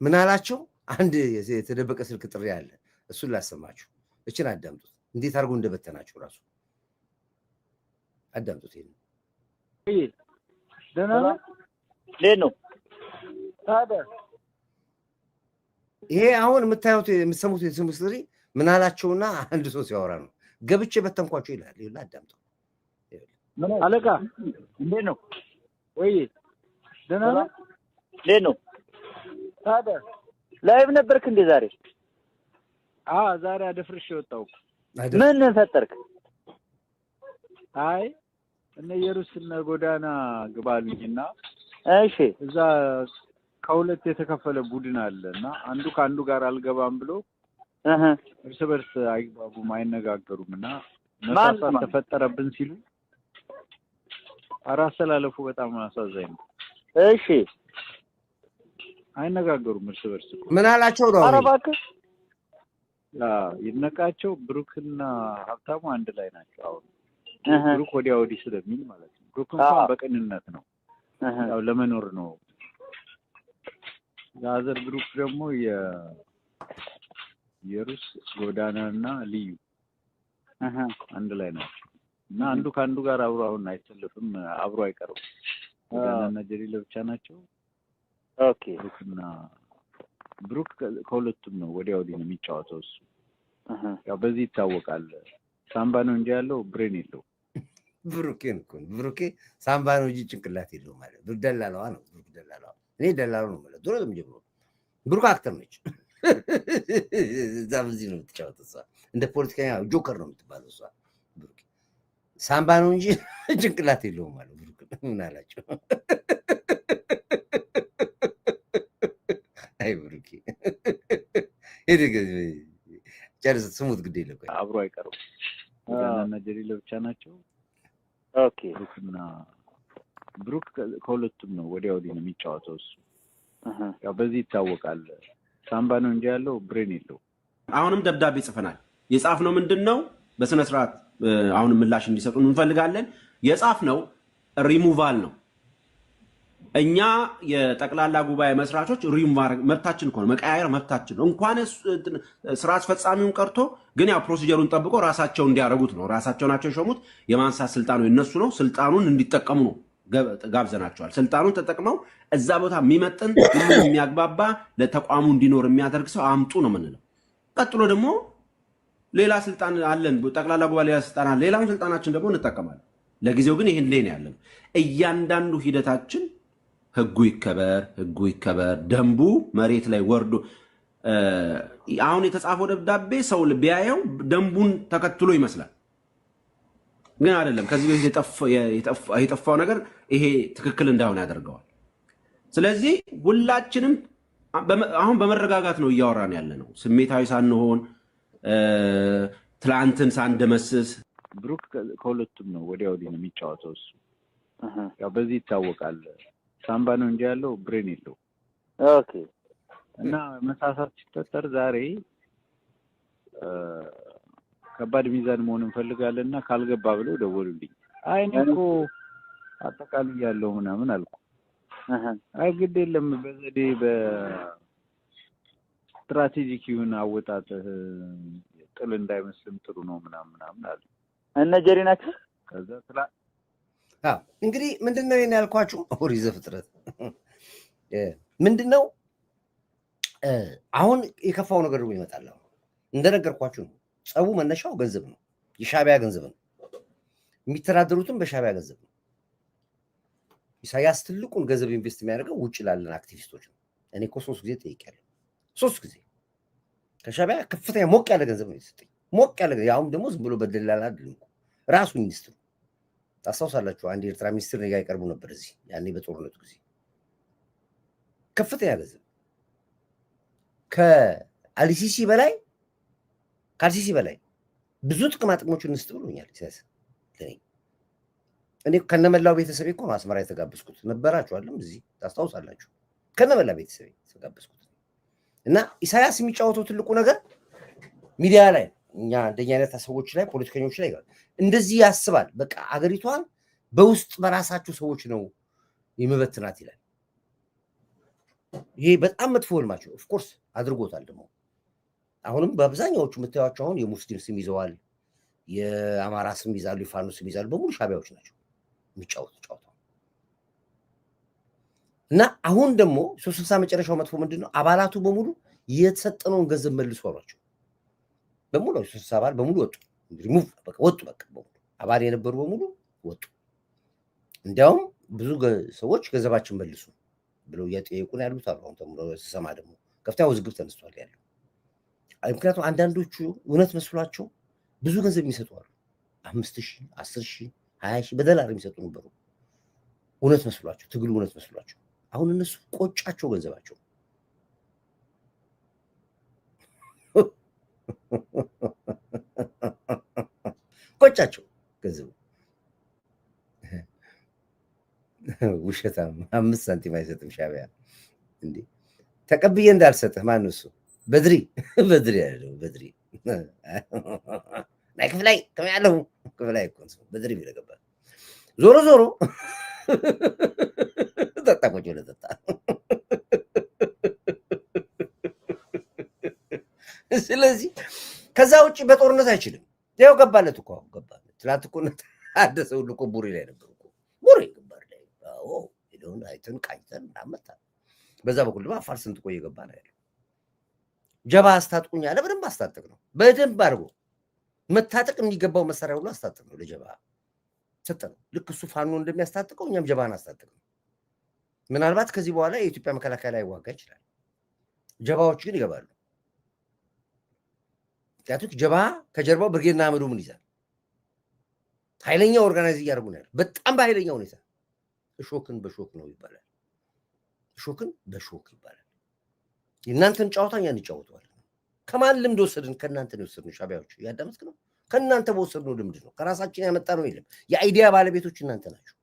ምን አላቸው? አንድ የተደበቀ ስልክ ጥሪ አለ። እሱን ላሰማችሁ። እችን አዳምጡት። እንዴት አድርጎ እንደበተናችሁ ራሱ አዳምጡት። ይሄ አሁን የምትሰሙት የስሙት ጥሪ ምን አላቸውና አንድ ሰው ሲያወራ ነው። ገብቼ በተንኳቸው ይላል። ይላ አዳምጡ። አለቃ እንዴት ነው ወይ? ደህና ነው። እንዴት ነው ታዲያ? ላይቭ ነበርክ እንዴ ዛሬ? ዛሬ አደፍርሽ ወጣው። ምን ፈጠርክ? አይ እነ ኢየሩሳሌም ጎዳና ግባልኝና እሺ፣ እዛ ከሁለት የተከፈለ ቡድን አለና አንዱ ከአንዱ ጋር አልገባም ብሎ እርስ በርስ አይግባቡም፣ አይነጋገሩምና መሳሳት ተፈጠረብን ሲሉ አራሰላለፉ በጣም አሳዛኝ ነው። እሺ አይነጋገሩም እርስ በርስ እኮ። ምን አላቸው ነው? ኧረ እባክህ ይነቃቸው ብሩክና ሀብታሙ አንድ ላይ ናቸው አሁን። ብሩክ ወዲያ ወዲህ ስለሚል ማለት ነው። ብሩክ እንኳን በቅንነት ነው ያው ለመኖር ነው። የአዘር ብሩክ ደግሞ የሩስ ጎዳናና ልዩ አንድ ላይ ናቸው እና አንዱ ከአንዱ ጋር አብሮ አሁን አይሰልፍም፣ አብሮ አይቀርም። ጎዳናና ጀሪ ለብቻ ናቸው። ኦኬ ብሩክ ከሁለቱም ነው ወዲያ ወዲህ ነው የሚጫወተው እሱ። ያው በዚህ ይታወቃል። ሳምባ ነው እንጂ ያለው ብሬን የለው። ብሩኬ ሳምባ ነው እንጂ ጭንቅላት የለው ማለት ብሩክ ደላላዋ ነው። ብሩክ ደላላዋ እኔ ደላላው ነው ማለት ድሮ ጀምሮ ብሩክ አክተር ነች። እዛ በዚህ ነው የምትጫወተው እሷ። እንደ ፖለቲከኛ ጆከር ነው የምትባለው እሷ። ብሩክ ሳምባ ነው እንጂ ጭንቅላት የለውም ማለት ብሩክ ምን አላቸው? አይ ብሩኬ ጨርስ ስሙት፣ ግድ የለም አብሮ አይቀርም። ጎዳናና ጀሪ ለብቻ ናቸው። ኦኬ ብሩክ ከሁለቱም ነው ወዲያ ወዲህ ነው የሚጫወተው እሱ። ያው በዚህ ይታወቃል። ሳምባ ነው እንጂ ያለው ብሬን የለው። አሁንም ደብዳቤ ጽፈናል። የጻፍነው ምንድነው? በስነ ስርዓት አሁንም ምላሽ እንዲሰጡን እንፈልጋለን። የጻፍነው ሪሙቫል ነው። እኛ የጠቅላላ ጉባኤ መስራቾች ሪሙቫል መብታችን እኮ ነው፣ መቀያየር መብታችን ነው። እንኳን ስራ አስፈጻሚውን ቀርቶ ግን ያው ፕሮሲጀሩን ጠብቆ ራሳቸው እንዲያደርጉት ነው። ራሳቸው ናቸው የሾሙት። የማንሳት ስልጣኑ የነሱ ነው። ስልጣኑን እንዲጠቀሙ ነው ጋብዘናቸዋል። ስልጣኑን ተጠቅመው እዛ ቦታ የሚመጥን የሚያግባባ ለተቋሙ እንዲኖር የሚያደርግ ሰው አምጡ ነው የምንለው። ቀጥሎ ደግሞ ሌላ ስልጣን አለን፣ ጠቅላላ ጉባኤ ሌላ ስልጣን አለ። ሌላውን ስልጣናችን ደግሞ እንጠቀማለን። ለጊዜው ግን ይህን ላይ ነው ያለን። እያንዳንዱ ሂደታችን ህጉ ይከበር፣ ደንቡ መሬት ላይ ወርዶ አሁን የተጻፈው ደብዳቤ ሰው ቢያየው ደንቡን ተከትሎ ይመስላል፣ ግን አይደለም። ከዚህ በፊት የጠፋው ነገር ይሄ ትክክል እንዳሆነ ያደርገዋል። ስለዚህ ሁላችንም አሁን በመረጋጋት ነው እያወራን ያለ ነው፣ ስሜታዊ ሳንሆን ትላንትን ሳንደመስስ። ብሩክ ከሁለቱም ነው ወዲያ ወዲህ ነው የሚጫወተው እሱ። ያው በዚህ ይታወቃል። ሳምባ ነው እንጂ ያለው ብሬን የለው። ኦኬ እና መሳሳት ሲፈጠር ዛሬ ከባድ ሚዛን መሆን እንፈልጋለን እና ካልገባ ብለው ደወሉልኝ። አይ እኔ እኮ አጠቃላይ ያለው ምናምን አልኩ። አይ ግድ የለም በዘዴ በስትራቴጂክ ይሁን አወጣጥህ ጥል እንዳይመስልም ጥሩ ነው ምናምን አሉ። እነ ጀሪ ናቸው። ከዛ እንግዲህ ምንድነው ይሄን ያልኳችሁ? ኦሪት ዘፍጥረት ምንድነው አሁን የከፋው ነገር ደግሞ ይመጣል። እንደነገርኳችሁ ነው። ጸቡ መነሻው ገንዘብ ነው። የሻዕቢያ ገንዘብ ነው። የሚተዳደሩትም በሻዕቢያ ገንዘብ ነው። ኢሳያስ ትልቁን ገንዘብ ኢንቨስት የሚያደርገው ውጭ ላለን አክቲቪስቶች ነው። እኔ እኮ 3 ጊዜ ጠይቄያለሁ። 3 ጊዜ ከሻዕቢያ ከፍተኛ ሞቅ ያለ ገንዘብ ነው የሰጠኝ። ሞቅ ያለ ያውም ደግሞ ዝም ብሎ በደላላ አይደለም። ራሱ ሚኒስትሩ ታስታውሳላችሁ፣ አንድ የኤርትራ ሚኒስትር እኔ ጋር ይቀርቡ ነበር እዚህ ያኔ በጦርነቱ ጊዜ። ከፍተኛ ገንዘብ ከአልሲሲ በላይ ብዙ ጥቅማ ጥቅሞችን እንስጥ ብሎኛል ኢሳያስ። እኔ ከነመላው ቤተሰቤ እኮ ነው አስመራ የተጋበዝኩት። ነበራችኋለም እዚህ ታስታውሳላችሁ። ከነመላው ቤተሰቤ የተጋበዝኩት እና ኢሳያስ የሚጫወተው ትልቁ ነገር ሚዲያ ላይ እኛ እንደኛ አይነት ሰዎች ላይ ፖለቲከኞች ላይ እንደዚህ ያስባል። በቃ አገሪቷን በውስጥ በራሳቸው ሰዎች ነው የመበትናት ይላል። ይሄ በጣም መጥፎ ህልማቸው ኦፍኮርስ አድርጎታል። ደግሞ አሁንም በአብዛኛዎቹ የምታዩቸው አሁን የሙስሊም ስም ይዘዋል፣ የአማራ ስም ይዛሉ፣ የፋኖ ስም ይዛሉ። በሙሉ ሻዕቢያዎች ናቸው የሚጫወቱ ጨዋታው። እና አሁን ደግሞ 360 መጨረሻው መጥፎ ምንድነው? አባላቱ በሙሉ የተሰጠነውን ገንዘብ መልሶ አሏቸው። በሙሉ 360 አባል በሙሉ ወጡ። ሪሙቭ በቃ ወጡ። በቃ በሙሉ አባል የነበሩ በሙሉ ወጡ። እንዲያውም ብዙ ሰዎች ገንዘባችን መልሱ ብለው እየጠየቁ ነው ያሉት አሉ። አሁን ተምሮ ሲሰማ ደግሞ ከፍተኛ ውዝግብ ተነስቷል ያለው። ምክንያቱም አንዳንዶቹ እውነት መስሏቸው ብዙ ገንዘብ የሚሰጡ አሉ። 5,000፣ 10,000፣ 20,000 በዶላር የሚሰጡ ነበሩ። እውነት መስሏቸው፣ ትግሉ እውነት መስሏቸው። አሁን እነሱ ቆጫቸው ገንዘባቸው። ቆጫቸው ገንዘቡ። ውሸታም 5 ሳንቲም አይሰጥም ሻዕቢያ እንዴ! ተቀብዬ እንዳልሰጥህ ማን እሱ በድሪ በድሪ ያለው በድሪ ናይ ክፍላይ ከመያለሁ ክፍላይ እኮ በድሪ ቢለገባ ዞሮ ዞሮ ጠጣ ቆጭ ለጠጣ ስለዚህ ከዛ ውጪ በጦርነት አይችልም። ያው ገባለት እኮ ገባለት። ትላንት እኮ አደሰው ልቆ ቡሪ ላይ ነበር እኮ ቡሪ ግንባር ላይ አዎ ሄዶን አይተን ቃኝተን እናመጣ። በዛ በኩል ደግሞ አፋር ስንት ቆይ ገባ ነው ያለው። ጀባ አስታጥቁኝ አለ። በደንብ አስታጥቅ ነው። በደንብ አድርጎ መታጠቅ የሚገባው መሳሪያ ሁሉ አስታጥቅ ነው። ለጀባ ሰጠነው። ልክ እሱ ፋኖ እንደሚያስታጥቀው እኛም ጀባን አስታጥቅ ነው። ምናልባት ከዚህ በኋላ የኢትዮጵያ መከላከያ ላይ ዋጋ ይችላል። ጀባዎች ግን ይገባሉ። ምክንያቱም ጀባ ከጀርባው ብርጌድና አመዱ ምን ይዛል? ኃይለኛ ኦርጋናይዝ እያደረጉ ነው ያለው። በጣም በኃይለኛ ሁኔታ እሾክን በሾክ ነው ይባላል። እሾክን በሾክ ይባላል። የእናንተን ጨዋታ እኛ እንጫወተዋለን። ከማን ልምድ ወሰድን? ከእናንተ ነው የወሰድነው። ሻቢያዎች እያዳመጥክ ነው። ከእናንተ በወሰድነው ልምድ ነው። ከራሳችን ያመጣ ነው የለም። የአይዲያ ባለቤቶች እናንተ ናችሁ።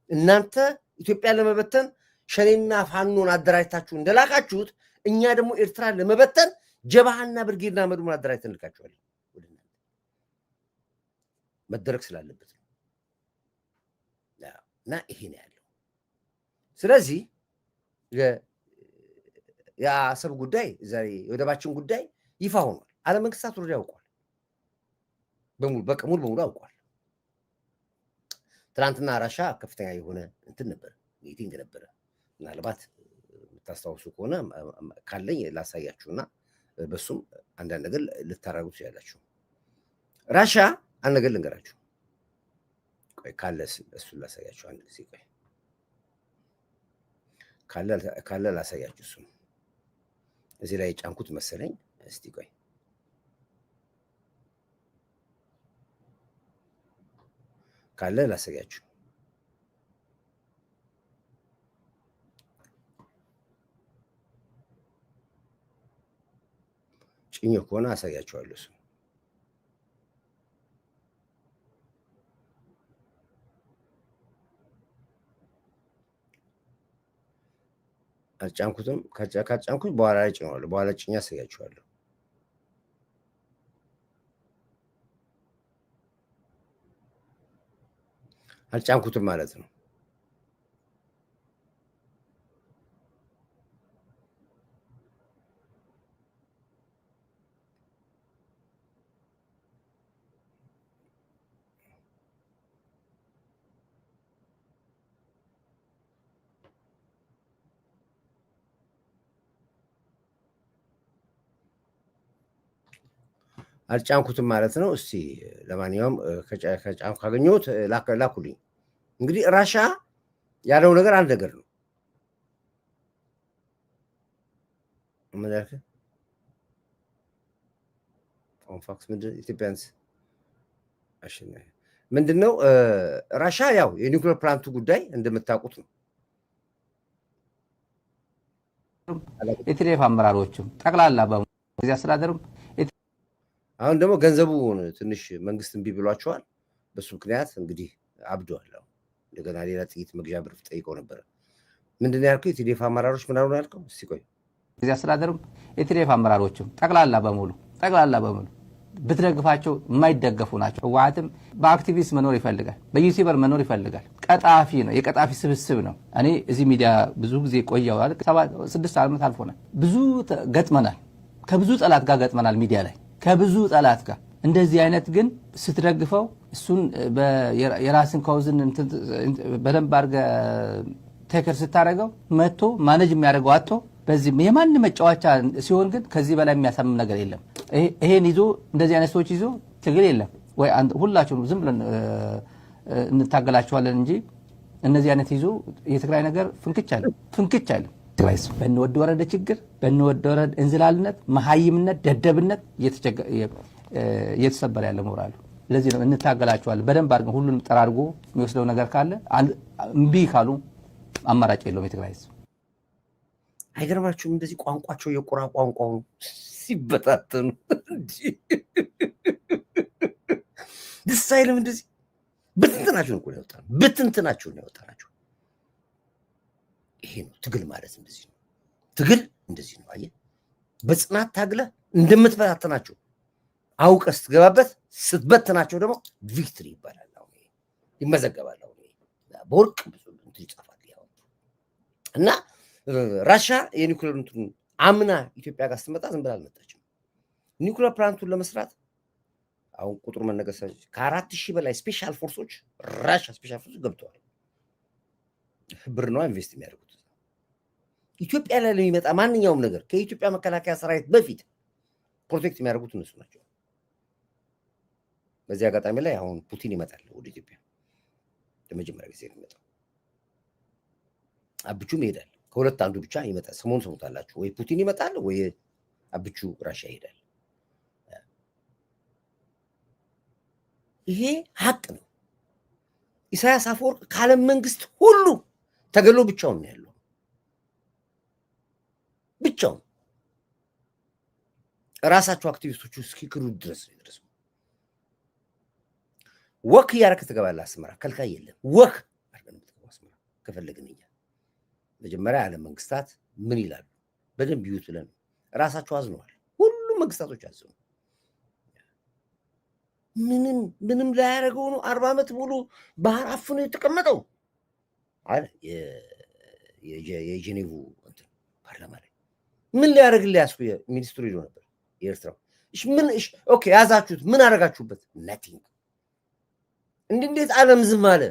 እናንተ ኢትዮጵያን ለመበተን ሸኔና ፋኖን አደራጅታችሁ እንደላካችሁት እኛ ደግሞ ኤርትራን ለመበተን ጀባሃና ብርጌድና አመዱን አደራጅተን እንልካችኋለን። መደረግ ስላለበት ነው እና ይሄ ነው ያለው። ስለዚህ የአሰብ ጉዳይ ዛሬ የወደባችን ጉዳይ ይፋ ሆኗል። ዓለም መንግስታት ወደ ያውቋል። ሙሉ በሙሉ አውቋል። ትናንትና ራሻ ከፍተኛ የሆነ እንትን ነበር፣ ሚቲንግ ነበረ። ምናልባት የምታስታውሱ ከሆነ ካለኝ ላሳያችሁና በሱም አንዳንድ ነገር ልታረጉ ትችላላችሁ። ራሻ አንድ ነገር ልንገራችሁ። ቆይ ካለ እሱን ላሳያችሁ አንድ ጊዜ። ቆይ ካለ ላሳያችሁ። እሱም እዚህ ላይ ጫንኩት መሰለኝ። እስቲ ቆይ ካለ ላሳያችሁ። ጭኝ ከሆነ አሳያችኋለሁ። እሱ አልጫንኩትም። ካጫንኩት በኋላ ላይ ጭኘዋለሁ። በኋላ ጭኛ አሳያችኋለሁ። አልጫንኩትም ማለት ነው። አልጫንኩትም ማለት ነው። እስቲ ለማንኛውም ከጫንኩ ካገኘሁት ላኩልኝ። እንግዲህ ራሻ ያለው ነገር አንድ ነገር ነው። ምን ያልከ ኮንፋክስ ምንድን ኢትዮጵያንስ ምንድን ነው? ራሻ ያው የኒውክሌር ፕላንቱ ጉዳይ እንደምታውቁት ነው። የቲዴፍ አመራሮችም ጠቅላላ በዚህ አስተዳደሩም አሁን ደግሞ ገንዘቡ ትንሽ መንግስት እምቢ ብሏቸዋል። በሱ ምክንያት እንግዲህ አብደዋል። እንደገና ሌላ ጥይት መግዣ ብር ጠይቀው ነበረ። ምንድን ያልከው? የቲዴፍ አመራሮች ምን አሉ ያልከው? እስቲ ቆይ እዚህ አስተዳደሩም የቲዴፍ አመራሮችም ጠቅላላ በሙሉ ብትደግፋቸው የማይደገፉ ናቸው። ህወሓትም በአክቲቪስት መኖር ይፈልጋል፣ በዩቲዩበር መኖር ይፈልጋል። ቀጣፊ ነው፣ የቀጣፊ ስብስብ ነው። እኔ እዚህ ሚዲያ ብዙ ጊዜ ቆየዋል። 6 ዓመት አልፎናል። ብዙ ገጥመናል፣ ከብዙ ጠላት ጋር ገጥመናል ሚዲያ ላይ ከብዙ ጠላት ጋር። እንደዚህ አይነት ግን ስትደግፈው እሱን የራስን ካውዝን በደንብ አድርገህ ቴከር ስታደርገው መጥቶ ማኔጅ የሚያደርገው አጥቶ በዚህ የማን መጫወቻ ሲሆን ግን ከዚህ በላይ የሚያሳምም ነገር የለም። ይሄን ይዞ እንደዚህ አይነት ሰዎች ይዞ ትግል የለም ወይ? ሁላችሁም ዝም ብለን እንታገላቸዋለን እንጂ እነዚህ አይነት ይዞ የትግራይ ነገር ፍንክች አለ። በእንወድ ወረደ ችግር፣ በእንወድ ወረደ እንዝላልነት፣ መሀይምነት፣ ደደብነት እየተሰበረ ያለ ሞራሉ። ለዚህ ነው እንታገላቸዋለን። በደንብ አድርገን ሁሉንም ጠራርጎ የሚወስደው ነገር ካለ እምቢ ካሉ አማራጭ የለውም የትግራይ ህዝብ። አይገርማችሁም? እንደዚህ ቋንቋቸው የቁራ ቋንቋው ሲበታተኑ ደስ አይልም? እንደዚህ ብትንትናችሁን እኮ ነው ብትንትናችሁን ያወጣናችሁ። ይሄ ነው ትግል ማለት እንደዚህ ነው። ትግል እንደዚህ ነው። አየህ በጽናት ታግለ እንደምትበታተናቸው አውቀህ ስትገባበት ስትበትናቸው ደግሞ ቪክትሪ ይባላል። አሁን ይመዘገባል። አሁን በወርቅ ብዙ እንትን ይጻፋል። እና ራሽያ የኒውክሌር እንትን አምና ኢትዮጵያ ጋር ስትመጣ ዝም ብላ አልመጣችም። ኒውክሌር ፕላንቱን ለመስራት አሁን ቁጥሩ መነገሳች ከ4000 በላይ ስፔሻል ፎርሶች ራሽያ ስፔሻል ፎርሶች ገብተዋል። ብር ነው ኢንቨስት የሚያደርጉት። ኢትዮጵያ ላይ ለሚመጣ ማንኛውም ነገር ከኢትዮጵያ መከላከያ ሰራዊት በፊት ፕሮቴክት የሚያደርጉት እነሱ ናቸው። በዚህ አጋጣሚ ላይ አሁን ፑቲን ይመጣል ወደ ኢትዮጵያ ለመጀመሪያ ጊዜ ይመጣል። አብቹም ይሄዳል። ከሁለት አንዱ ብቻ ይመጣል። ሰሞኑን ሰሙታላችሁ። ወይ ፑቲን ይመጣል ወይ አብቹ ራሽያ ይሄዳል። ይሄ ሀቅ ነው። ኢሳያስ አፈወርቅ ከዓለም መንግስት ሁሉ ተገሎ ብቻውን ነው ያለው። ብቻውን ራሳቸው አክቲቪስቶቹ እስኪክሩ ድረስ ነው የደረሰው። ወክ እያደረክ ትገባለህ አስመራ። ከልካይ የለም። ወክ አድርገን የምትገባው አስመራ ከፈለግን እኛ መጀመሪያ ዓለም መንግስታት ምን ይላሉ በደንብ ይዩት ብለን ራሳቸው አዝነዋል። ሁሉም መንግስታቶች አዝነው ምንም ላያደርገው ነው 40 ዓመት ሙሉ ባህር አፍኖ የተቀመጠው አለ የጄኔቭ እንትን ፓርላማ ላይ ምን ሊያደርግልህ ያስኩ ሚኒስትሩ ይዞ ነበር የኤርትራው። እሺ ምን እሺ ኦኬ ያዛችሁት ምን አደረጋችሁበት? ነቲንግ። እንዴት ዓለም ዝም አለ?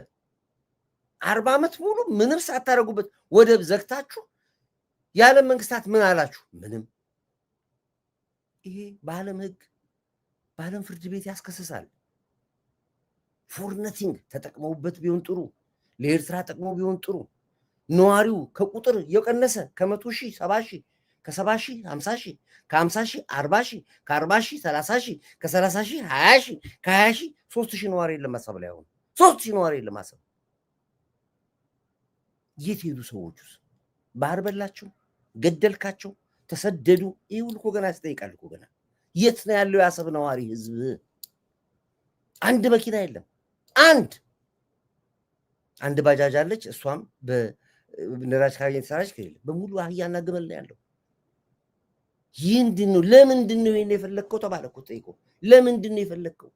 40 ዓመት ሙሉ ምንም ሳታደርጉበት ወደብ ዘግታችሁ የዓለም መንግስታት ምን አላችሁ? ምንም። ይሄ በዓለም ህግ በዓለም ፍርድ ቤት ያስከስሳል። ፎር ነቲንግ ተጠቅመውበት ቢሆን ጥሩ፣ ለኤርትራ ጠቅሞ ቢሆን ጥሩ። ነዋሪው ከቁጥር የቀነሰ ከ100 ሺህ 70 ሺህ ከ70 ሺህ 50 ሺህ ከ50 ሺህ 40 ሺህ ከ40 ሺህ 30 ሺህ ከ30 ሺህ 20 ሺህ ከ20 ሺህ 3000 ነዋሪ የለም ማሰብ ላይ አሁን 3000 ነዋሪ የለም ማሰብ። የት ሄዱ ሰዎቹስ? ባህር በላቸው፣ ገደልካቸው፣ ተሰደዱ። ይህ ሁሉ እኮ ገና ያስጠይቃል እኮ ገና። የት ነው ያለው የአሰብ ነዋሪ ህዝብ? አንድ መኪና የለም። አንድ ባጃጅ አለች፣ እሷም በነዳጅ ካገኘ ተሰራች። ከሌለ በሙሉ አህያና ግመል ነው ያለው። ይህንድን ነው ለምንድን ነው ይሄን የፈለግከው ተባለ እኮ ጠይቆ። ለምንድን ነው የፈለግከው?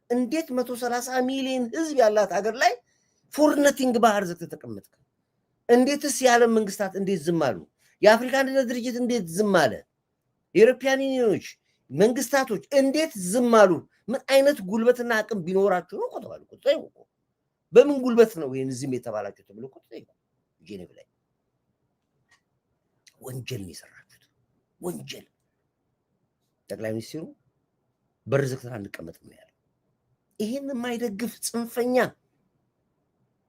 እንዴት 130 ሚሊዮን ህዝብ ያላት ሀገር ላይ ፎር ነቲንግ ባህር ዘግተህ ተቀመጥክ? እንዴትስ የዓለም መንግስታት እንዴት ዝም አሉ? የአፍሪካ አንድነት ድርጅት እንዴት ዝም አለ? የኢሮፒያን ዩኒዮኖች መንግስታቶች እንዴት ዝም አሉ? ምን አይነት ጉልበትና አቅም ቢኖራችሁ ነው ተባሉ እኮ ጠይቁ። በምን ጉልበት ነው ይሄን ዝም የተባላችሁ ተብሎ እኮ ጠይቁ። ጄኔቭ ላይ ወንጀል ነው የሰራችሁት፣ ወንጀል። ጠቅላይ ሚኒስትሩ በር ዘግተን አንቀመጥም ነው ያለው። ይሄን የማይደግፍ ጽንፈኛ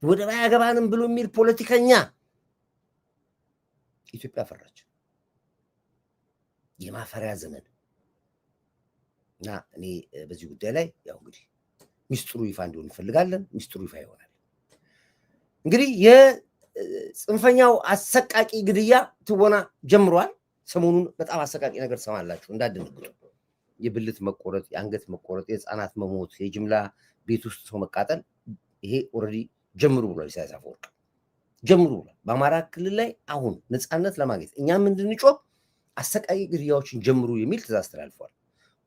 ወደብ አያገባንም ብሎ የሚል ፖለቲከኛ ኢትዮጵያ ፈራች። የማፈሪያ ዘመን እና እኔ በዚህ ጉዳይ ላይ ያው እንግዲህ ሚስጥሩ ይፋ እንዲሆን እንፈልጋለን። ሚስጥሩ ይፋ ይሆናል። እንግዲህ የጽንፈኛው አሰቃቂ ግድያ ትወና ጀምሯል። ሰሞኑን በጣም አሰቃቂ ነገር ሰማላችሁ፣ እንዳትደነግጡ። የብልት መቆረጥ፣ የአንገት መቆረጥ፣ የህፃናት መሞት፣ የጅምላ ቤት ውስጥ ሰው መቃጠል፣ ይሄ ኦልሬዲ ጀምሩ ብሏል ኢሳያስ አፈወርቅ። ጀምሩ ብሏል። በአማራ ክልል ላይ አሁን ነፃነት ለማግኘት እኛም እንድንጮህ አሰቃቂ ግድያዎችን ጀምሩ የሚል ትእዛዝ ተላልፏል።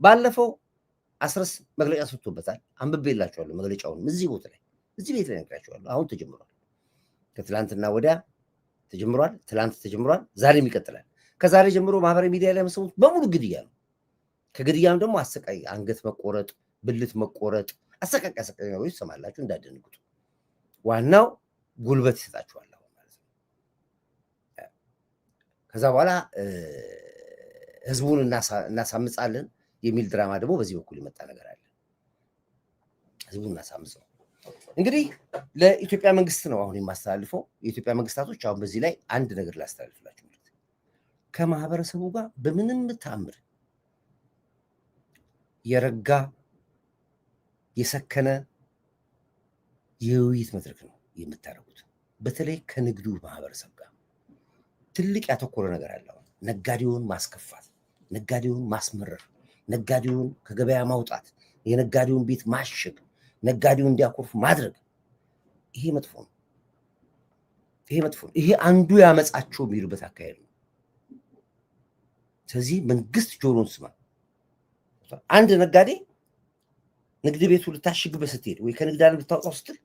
ባለፈው አስረስ መግለጫ ሰጥቶበታል። አንብቤላችኋለሁ መግለጫውን እዚህ ቦታ ላይ እዚህ ቤት ላይ ነግራችኋለሁ። አሁን ተጀምሯል። ከትላንትና ወዲያ ተጀምሯል። ትላንት ተጀምሯል። ዛሬም ይቀጥላል። ከዛሬ ጀምሮ ማህበራዊ ሚዲያ ላይ የምትሰሙት በሙሉ ግድያ ነው። ከግድያም ደግሞ አሰቃቂ አንገት መቆረጥ፣ ብልት መቆረጥ፣ አሰቃቂ ነገሮች ትሰማላችሁ። እንዳደንግጡ። ዋናው ጉልበት ይሰጣችኋል ማለት ነው። ከዛ በኋላ ህዝቡን እናሳምጻለን የሚል ድራማ ደግሞ በዚህ በኩል የመጣ ነገር አለ። ህዝቡን እናሳምጸው። እንግዲህ ለኢትዮጵያ መንግስት ነው አሁን የማስተላልፈው። የኢትዮጵያ መንግስታቶች አሁን በዚህ ላይ አንድ ነገር ላስተላልፍላችሁ። ከማህበረሰቡ ጋር በምንም ታምር የረጋ የሰከነ የውይይት መድረክ ነው የምታደርጉት። በተለይ ከንግዱ ማህበረሰብ ጋር ትልቅ ያተኮረ ነገር አለ። ነጋዴውን ማስከፋት፣ ነጋዴውን ማስመረር፣ ነጋዴውን ከገበያ ማውጣት፣ የነጋዴውን ቤት ማሸግ፣ ነጋዴውን እንዲያኮርፍ ማድረግ፣ ይሄ መጥፎ ነው። ይሄ መጥፎ ነው። ይሄ አንዱ ያመጻቸው የሚሉበት አካሄድ ነው። ስለዚህ መንግስት ጆሮን ስማ። አንድ ነጋዴ ንግድ ቤቱ ልታሽግበት ስትሄድ ወይ ከንግድ ዓለም ልታወጣው ስትል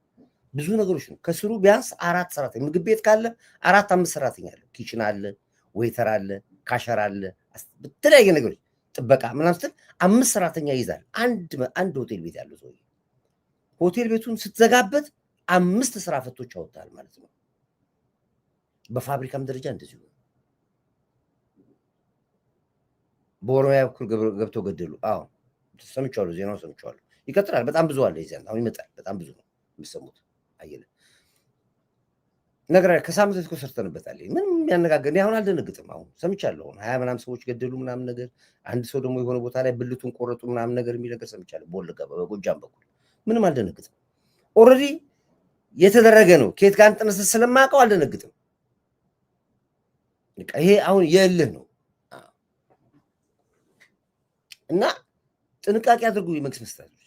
ብዙ ነገሮች ነው። ከስሩ ቢያንስ 4 ሰራተኛ ምግብ ቤት ካለ 4-5 ሰራተኛ አለ። ኪችን አለ፣ ዌይተር አለ፣ ካሸር አለ፣ በተለያየ ነገሮች ጥበቃ ምናምን ስትል 5 ሰራተኛ ይይዛል። አንድ ሆቴል ቤት ያለው ሰው ሆቴል ቤቱን ስትዘጋበት 5 ስራ ፈቶች ያወጣል ማለት ነው። በፋብሪካም ደረጃ እንደዚሁ ነው። በኦሮሚያ በኩል ገብተው ገደሉ። አዎ ሰምቻለሁ፣ ዜናው ሰምቻለሁ። ይቀጥላል። በጣም ብዙ አለ ይዘን አሁን ይመጣል። በጣም ብዙ ነው የሚሰሙት። አየለ ነገር ከሳምንት እኮ ሰርተንበታል። ምንም የሚያነጋግር አሁን አልደነግጥም። አሁን ሰምቻለሁ። 20 ምናምን ሰዎች ገደሉ ምናምን ነገር፣ አንድ ሰው ደግሞ የሆነ ቦታ ላይ ብልቱን ቆረጡ ምናምን ነገር የሚል ነገር ሰምቻለሁ። በወለጋ በጎጃም በኩል ምንም አልደነግጥም። ኦልሬዲ የተደረገ ነው። ከየት ጋር እንጥነስ ስለማውቀው አልደነግጥም። ይሄ አሁን የእልህ ነው እና ጥንቃቄ አድርጉ የመንግስት መስሪያዎች።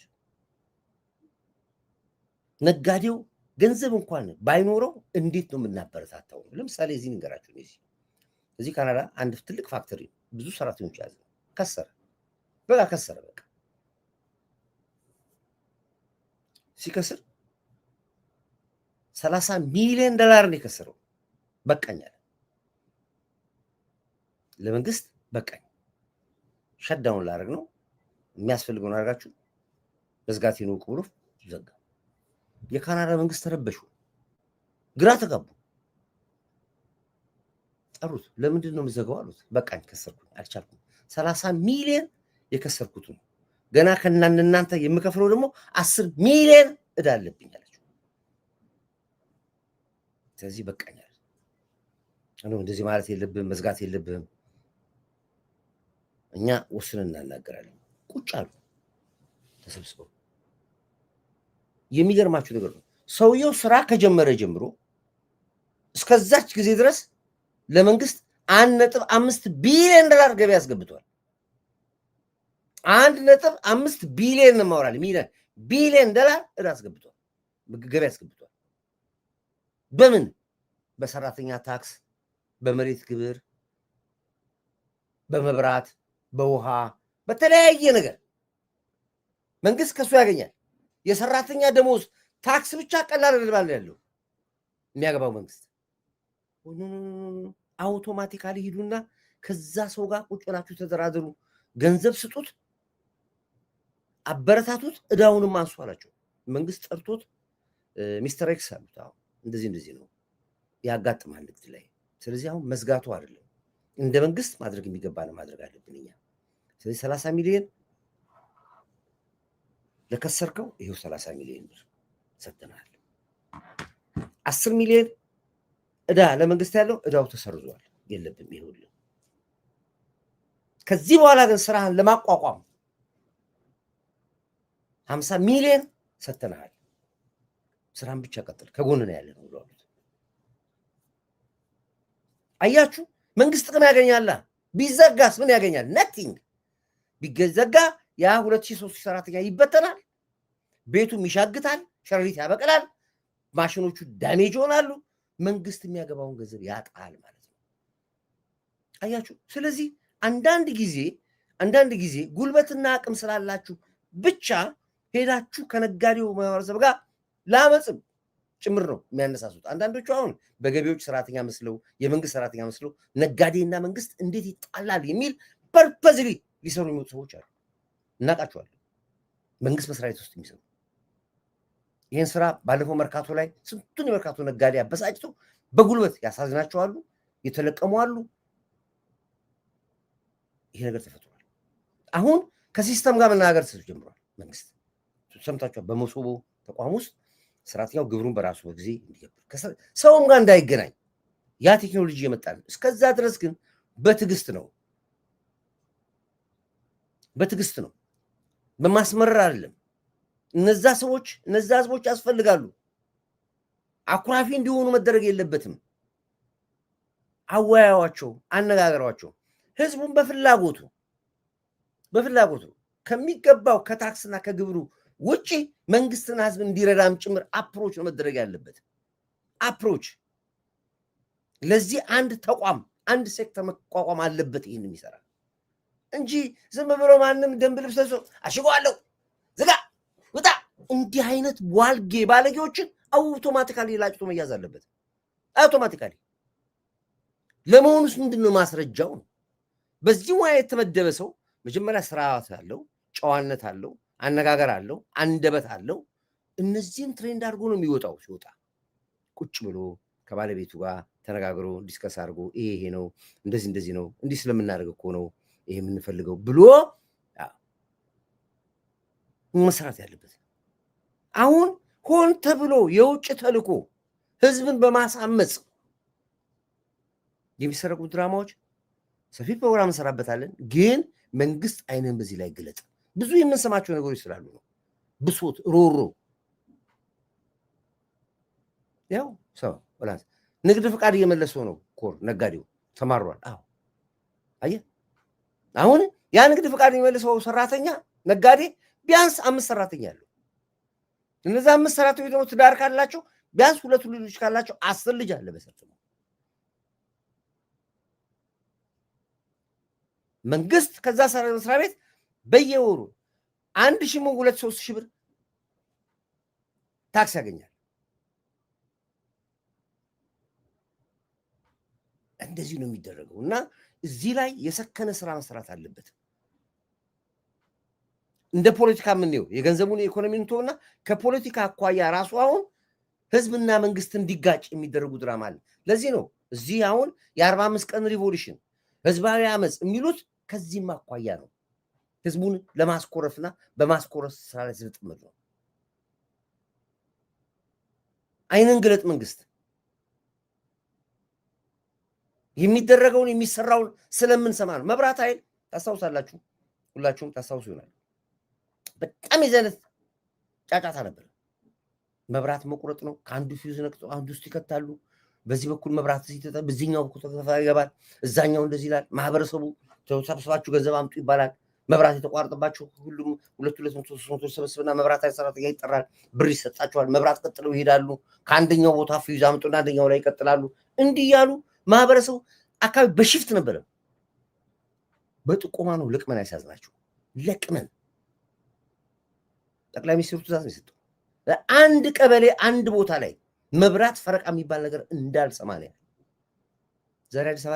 ነጋዴው ገንዘብ እንኳን ባይኖረው እንዴት ነው የምናበረታታው? ለምሳሌ እዚህ ንገራችሁ። እዚህ ካናዳ አንድ ትልቅ ፋክተሪ ብዙ ሰራተኞች ያዘ፣ ከሰረ። በቃ ሲከስር $30 ሚሊዮን ነው የከሰረው። በቃኛል ለመንግስት በቃኝ፣ ሸዳውን ላደርግ ነው የሚያስፈልገውን አድርጋችሁ መዝጋት ነው ብሎ ዘጋ። የካናዳ መንግስት ተረበሹ፣ ግራ ተጋቡ። ጠሩት። ለምንድን ነው የምዘጋው አሉት። በቃኝ፣ ከሰርኩኝ፣ አልቻልኩም። 30 ሚሊዮን የከሰርኩት ነው። ገና ከእናንተ የምከፍለው ደግሞ 10 ሚሊዮን እዳ አለብኝ አለችው። ስለዚህ በቃኛል፣ እንደዚህ ማለት የለብህም፣ መዝጋት የለብህም፣ እኛ ወስነን እናናገራለን። ቁጭ አሉ ተሰብስበው። የሚገርማችሁ ነገር ነው ሰውየው ስራ ከጀመረ ጀምሮ እስከዛች ጊዜ ድረስ ለመንግስት $1.5 ቢሊዮን ገቢ አስገብቷል። 1.5 ቢሊዮን ነው ማውራል ሚሊዮን ቢሊዮን $1 እዳ አስገብቷል፣ ገቢ አስገብቷል። በምን? በሰራተኛ ታክስ፣ በመሬት ግብር፣ በመብራት፣ በውሃ፣ በተለያየ ነገር መንግስት ከሱ ያገኛል። የሰራተኛ ደሞዝ ታክስ ብቻ ቀላል አይደለም ያለው የሚያገባው መንግስት። አውቶማቲካሊ ሂዱና ከዛ ሰው ጋር ቁጭ ብላችሁ ተደራደሩ፣ ገንዘብ ስጡት፣ አበረታቱት፣ እዳውንም አንሱ አላቸው። መንግስት ጠርቶት ሚስተር ኤክስ አሉት። አሁን እንደዚህ ነው ያጋጥማል ንግድ ላይ። ስለዚህ አሁን መዝጋቱ አይደለም እንደ መንግስት ማድረግ የሚገባን ማድረግ አለብን እኛ። ስለዚህ 30 ሚሊዮን ለከሰርከው ይሄው 30 ሚሊዮን ብር ሰጥተናል። 10 ሚሊዮን እዳ ለመንግስት ያለው እዳው ተሰርዟል፣ የለብም ይሁን። ከዚህ በኋላ ግን ስራህን ለማቋቋም 50 ሚሊዮን ሰጥተናል። ስራን ብቻ ቀጥል፣ ከጎን ነው ያለ ነው ብለዋል። አያችሁ መንግስት ጥቅም ያገኛል። ቢዘጋስ ምን ያገኛል? ነቲንግ። ቢዘጋ ያ 2000-3000 ሰራተኛ ይበተናል፣ ቤቱም ይሻግታል፣ ሸረሪት ያበቅላል፣ ማሽኖቹ ዳሜጅ ይሆናሉ፣ መንግስት የሚያገባውን ገንዘብ ያጣል ማለት ነው። አያችሁ። ስለዚህ አንዳንድ ጊዜ ጉልበትና አቅም ስላላችሁ ብቻ ሄዳችሁ ከነጋዴው ማህበረሰብ ጋር ላመጽም ጭምር ነው የሚያነሳሱት። አንዳንዶቹ አሁን በገቢዎች ሰራተኛ መስለው የመንግስት ሰራተኛ መስለው ነጋዴና መንግስት እንዴት ይጣላል የሚል ፐርፐዝሊ ሊሰሩ የሚወጡ ሰዎች አሉ። እናውቃቸዋለን። መንግስት መስሪያ ቤት ውስጥ የሚሰሩ ይህን ስራ ባለፈው መርካቶ ላይ ስንቱን የመርካቶ ነጋዴ አበሳጭተው በጉልበት ያሳዝናቸዋሉ፣ የተለቀሙ አሉ። ይሄ ነገር ተፈጥሯል። አሁን ከሲስተም ጋር መነጋገር ጀምሯል መንግስት። ሰምታችኋል። በመሶቦ ተቋም ውስጥ ሰራተኛው ግብሩን በራሱ በጊዜ እንዲገብር ሰውም ጋር እንዳይገናኝ ያ ቴክኖሎጂ የመጣል። እስከዛ ድረስ ግን በትዕግስት ነው፣ በማስመረር አይደለም። እነዛ ህዝቦች ያስፈልጋሉ። አኩራፊ እንዲሆኑ መደረግ የለበትም። አወያዩዋቸው፣ አነጋገሯቸው። ህዝቡን በፍላጎቱ ከሚገባው ከታክስና ከግብሩ ውጪ መንግስትና ህዝብ እንዲረዳም ጭምር አፕሮች ነው መደረግ ያለበት። አፕሮች ለዚህ አንድ ተቋም አንድ ሴክተር መቋቋም አለበት። ይህን የሚሰራ እንጂ ዝም ብሎ ማንም ደንብ ልብስ ለብሶ አሽጓለሁ ዝጋ ውጣ እንዲህ አይነት ዋልጌ ባለጌዎችን አውቶማቲካሊ ላጭቶ መያዝ አለበት። አውቶማቲካሊ ለመሆኑስ ምንድነው ማስረጃው? በዚህ ሙያ የተመደበ ሰው መጀመሪያ ስርዓት አለው፣ ጨዋነት አለው፣ አነጋገር አለው፣ አንደበት አለው። እነዚህን ትሬንድ አድርጎ ነው የሚወጣው። ሲወጣ ቁጭ ብሎ ከባለቤቱ ጋር ተነጋግሮ ዲስከስ አድርጎ ይሄ ነው እንደዚህ ነው እንዲህ ስለምናደርግ እኮ ነው ይሄ የምንፈልገው ብሎ መስራት ያለበት። አሁን ሆን ተብሎ የውጭ ተልኮ ህዝብን በማሳመጽ የሚሰረቁ ድራማዎች ሰፊ ፕሮግራም እንሰራበታለን። ግን መንግስት አይንን በዚህ ላይ ግለጥ። ብዙ የምንሰማቸው ነገሮች ስላሉ ነው። ብሶት፣ ሮሮ ያው ሰው ወላስ ንግድ ፍቃድ እየመለሰው ነው። ኮር ነጋዴው ተማሯል። አዎ አየህ፣ አሁን ያ ንግድ ፍቃድ የሚመልሰው ሰራተኛ ነጋዴ ቢያንስ 5 ሰራተኛ አለው። እነዛ 5 ሰራተኞች ደግሞ ትዳር ካላቸው ቢያንስ 2 ልጆች ካላቸው 10 ልጅ አለ በሰጥቶ መንግስት ከዛ መስሪያ ቤት በየወሩ 1,000 2,000 ብር ታክስ ያገኛል። እንደዚህ ነው የሚደረገው እና እዚህ ላይ የሰከነ ስራ መስራት አለበት። እንደ ፖለቲካ የምንየው የገንዘቡን የኢኮኖሚውን ተውና ከፖለቲካ አኳያ ራሱ አሁን ህዝብና መንግስት እንዲጋጭ የሚደረጉ ድራማ አለ። ለዚህ ነው እዚህ አሁን የ45 ቀን ሪቮሉሽን ህዝባዊ አመፅ የሚሉት ከዚህም አኳያ ነው። ህዝቡን ለማስኮረፍና በማስኮረፍ ስራ ላይ ስለጥመድ ነው። አይንን ግለጥ መንግስት የሚደረገውን የሚሰራውን ስለምንሰማ ነው። መብራት ኃይል ታስታውሳላችሁ፣ ሁላችሁም ታስታውሱ ይሆናል። በጣም የዘነት ጫጫታ ነበር። መብራት መቁረጥ ነው። ከአንዱ ፊውዝ ነቅጦ አንዱ ውስጥ ይከታሉ። በዚህ በኩል መብራት ሲተታ በዚህኛው በኩል ተከፋ ይገባል። እዛኛው እንደዚህ ይላል። ማህበረሰቡ ተሰብስባችሁ ገንዘብ አምጡ ይባላል። መብራት የተቋረጠባችሁ ሁሉም 200-300 ሰብስብና መብራት ኃይል ሰራተኛ ይጠራል። ብር ይሰጣቸዋል። መብራት ቀጥለው ይሄዳሉ። ከአንደኛው ቦታ ፊውዝ አምጡና አንደኛው ላይ ይቀጥላሉ። እንዲህ ያሉ ማህበረሰቡ አካባቢ በሽፍት ነበረ። በጥቆማ ነው ለቅመን ያሳዝናቸው። ለቅመን ጠቅላይ ሚኒስትሩ ትእዛዝ ነው የሰጠው። አንድ ቀበሌ አንድ ቦታ ላይ መብራት ፈረቃ የሚባል ነገር እንዳልሰማ ነው። ዛሬ አዲስ አበባ